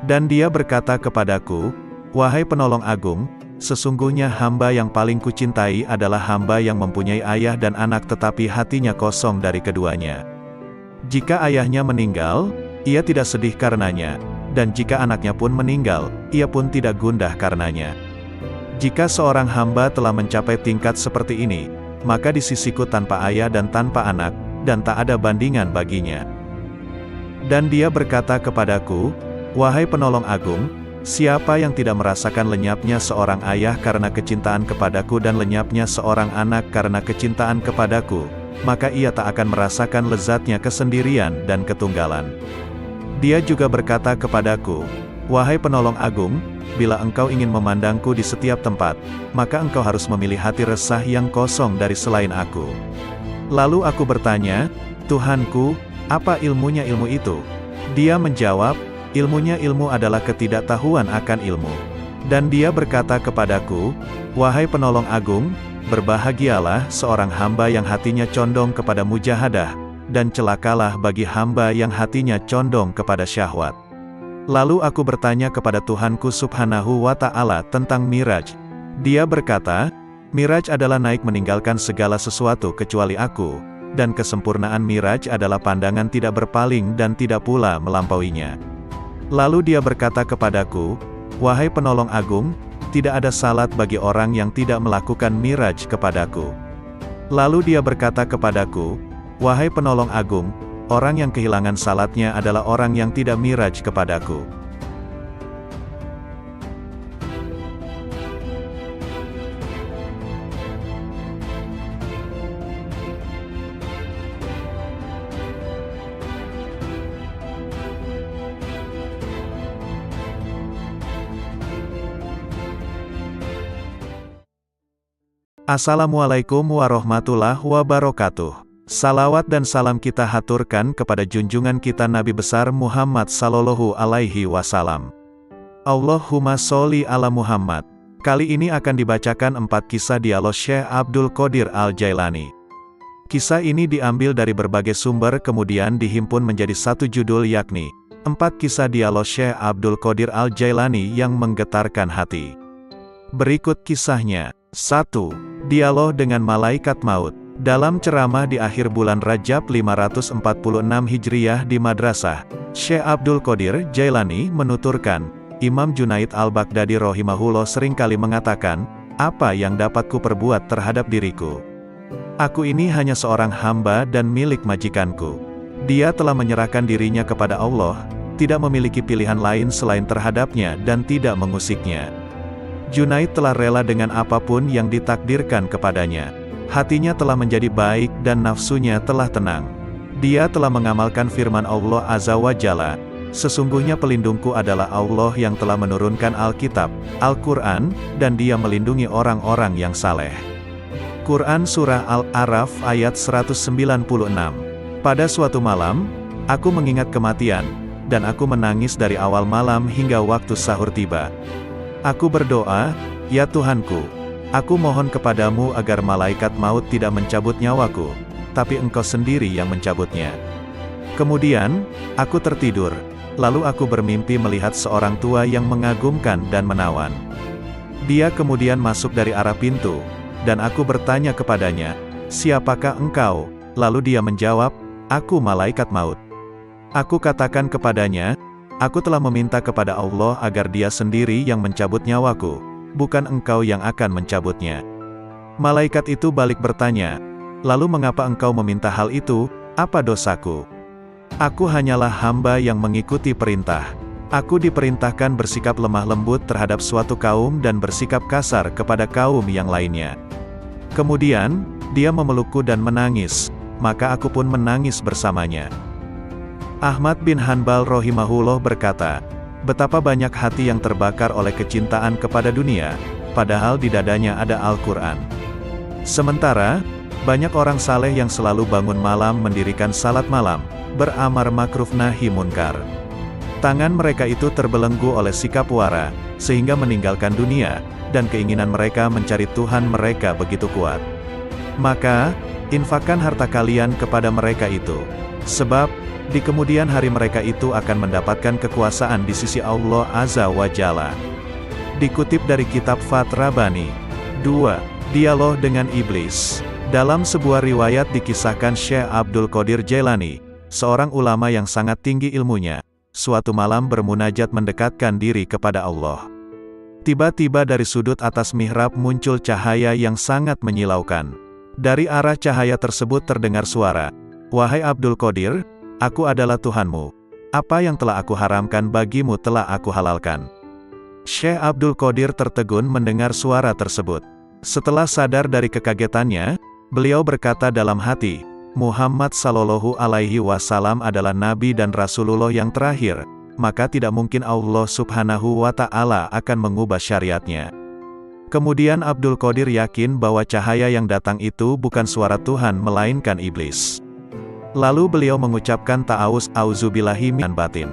Dan dia berkata kepadaku, 'Wahai penolong agung, sesungguhnya hamba yang paling kucintai adalah hamba yang mempunyai ayah dan anak tetapi hatinya kosong dari keduanya. Jika ayahnya meninggal, ia tidak sedih karenanya, dan jika anaknya pun meninggal, ia pun tidak gundah karenanya. Jika seorang hamba telah mencapai tingkat seperti ini, maka di sisiku tanpa ayah dan tanpa anak, dan tak ada bandingan baginya. Dan dia berkata kepadaku, "Wahai penolong agung, siapa yang tidak merasakan lenyapnya seorang ayah karena kecintaan kepadaku dan lenyapnya seorang anak karena kecintaan kepadaku, maka ia tak akan merasakan lezatnya kesendirian dan ketunggalan." Dia juga berkata kepadaku, "Wahai penolong agung, bila engkau ingin memandangku di setiap tempat, maka engkau harus memilih hati resah yang kosong dari selain aku." Lalu aku bertanya, "Tuhanku, apa ilmunya ilmu itu?" Dia menjawab, "Ilmunya ilmu adalah ketidaktahuan akan ilmu." Dan dia berkata kepadaku, "Wahai penolong agung, berbahagialah seorang hamba yang hatinya condong kepada mujahadah, dan celakalah bagi hamba yang hatinya condong kepada syahwat." Lalu aku bertanya kepada Tuhanku Subhanahu wa Ta'ala tentang Miraj. Dia berkata, "Miraj adalah naik meninggalkan segala sesuatu kecuali aku, dan kesempurnaan Miraj adalah pandangan tidak berpaling dan tidak pula melampauinya." Lalu dia berkata kepadaku, "Wahai penolong agung, tidak ada salat bagi orang yang tidak melakukan Miraj kepadaku." Lalu dia berkata kepadaku, "Wahai penolong agung, orang yang kehilangan salatnya adalah orang yang tidak Miraj kepadaku." Assalamualaikum warahmatullahi wabarakatuh. Salawat dan salam kita haturkan kepada junjungan kita Nabi besar Muhammad sallallahu alaihi wasallam. Allahumma sholli ala Muhammad. Kali ini akan dibacakan 4 kisah dialog Syekh Abdul Qadir Al-Jailani. Kisah ini diambil dari berbagai sumber kemudian dihimpun menjadi satu judul yakni 4 kisah dialog Syekh Abdul Qadir Al-Jailani yang menggetarkan hati. Berikut kisahnya. 1. Dialog dengan Malaikat Maut. Dalam ceramah di akhir bulan Rajab 546 Hijriah di Madrasah, Syekh Abdul Qadir Jailani menuturkan, Imam Junaid Al-Baghdadi rahimahullah seringkali mengatakan, "Apa yang dapat ku perbuat terhadap diriku? Aku ini hanya seorang hamba dan milik majikanku. Dia telah menyerahkan dirinya kepada Allah, tidak memiliki pilihan lain selain terhadapnya dan tidak mengusiknya." Junaid telah rela dengan apapun yang ditakdirkan kepadanya. Hatinya telah menjadi baik dan nafsunya telah tenang. Dia telah mengamalkan firman Allah Azza wa Jalla, "Sesungguhnya pelindungku adalah Allah yang telah menurunkan Alkitab, Al-Quran, dan dia melindungi orang-orang yang saleh." Quran Surah Al-A'raf ayat 196. Pada suatu malam, aku mengingat kematian, dan aku menangis dari awal malam hingga waktu sahur tiba. Aku berdoa, "Ya Tuhanku, aku mohon kepadamu agar malaikat maut tidak mencabut nyawaku, tapi Engkau sendiri yang mencabutnya." Kemudian, aku tertidur, lalu aku bermimpi melihat seorang tua yang mengagumkan dan menawan. Dia kemudian masuk dari arah pintu, dan aku bertanya kepadanya, "Siapakah engkau?" Lalu dia menjawab, "Aku malaikat maut." Aku katakan kepadanya, "Aku telah meminta kepada Allah agar Dia sendiri yang mencabut nyawaku, bukan engkau yang akan mencabutnya." Malaikat itu balik bertanya, "Lalu mengapa engkau meminta hal itu? Apa dosaku? Aku hanyalah hamba yang mengikuti perintah. Aku diperintahkan bersikap lemah lembut terhadap suatu kaum dan bersikap kasar kepada kaum yang lainnya." Kemudian, dia memelukku dan menangis, maka aku pun menangis bersamanya. Ahmad bin Hanbal rahimahullah berkata, betapa banyak hati yang terbakar oleh kecintaan kepada dunia, padahal di dadanya ada Al-Quran. Sementara, banyak orang saleh yang selalu bangun malam mendirikan salat malam, beramar makruf nahi munkar. Tangan mereka itu terbelenggu oleh sikap wara, sehingga meninggalkan dunia, dan keinginan mereka mencari Tuhan mereka begitu kuat. Maka, infakkan harta kalian kepada mereka itu. Sebab, di kemudian hari mereka itu akan mendapatkan kekuasaan di sisi Allah Azza wa Jalla. Dikutip dari kitab Fath Rabbani. 2. Dialog dengan Iblis. Dalam sebuah riwayat dikisahkan Syekh Abdul Qadir Jailani, seorang ulama yang sangat tinggi ilmunya, suatu malam bermunajat mendekatkan diri kepada Allah. Tiba-tiba dari sudut atas mihrab muncul cahaya yang sangat menyilaukan. Dari arah cahaya tersebut terdengar suara, "Wahai Abdul Qadir, aku adalah Tuhanmu. Apa yang telah aku haramkan bagimu telah aku halalkan." Syekh Abdul Qadir tertegun mendengar suara tersebut. Setelah sadar dari kekagetannya, beliau berkata dalam hati, Muhammad Sallallahu Alaihi Wasallam adalah Nabi dan Rasulullah yang terakhir, maka tidak mungkin Allah Subhanahu wa Ta'ala akan mengubah syariatnya. Kemudian Abdul Qadir yakin bahwa cahaya yang datang itu bukan suara Tuhan melainkan iblis. Lalu beliau mengucapkan ta'awuz, auzubillahi minan batin.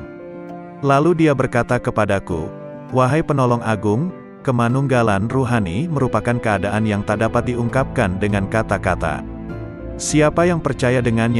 Lalu dia berkata kepadaku, "Wahai penolong agung, kemanunggalan ruhani merupakan keadaan yang tak dapat diungkapkan dengan kata-kata. Siapa yang percaya dengannya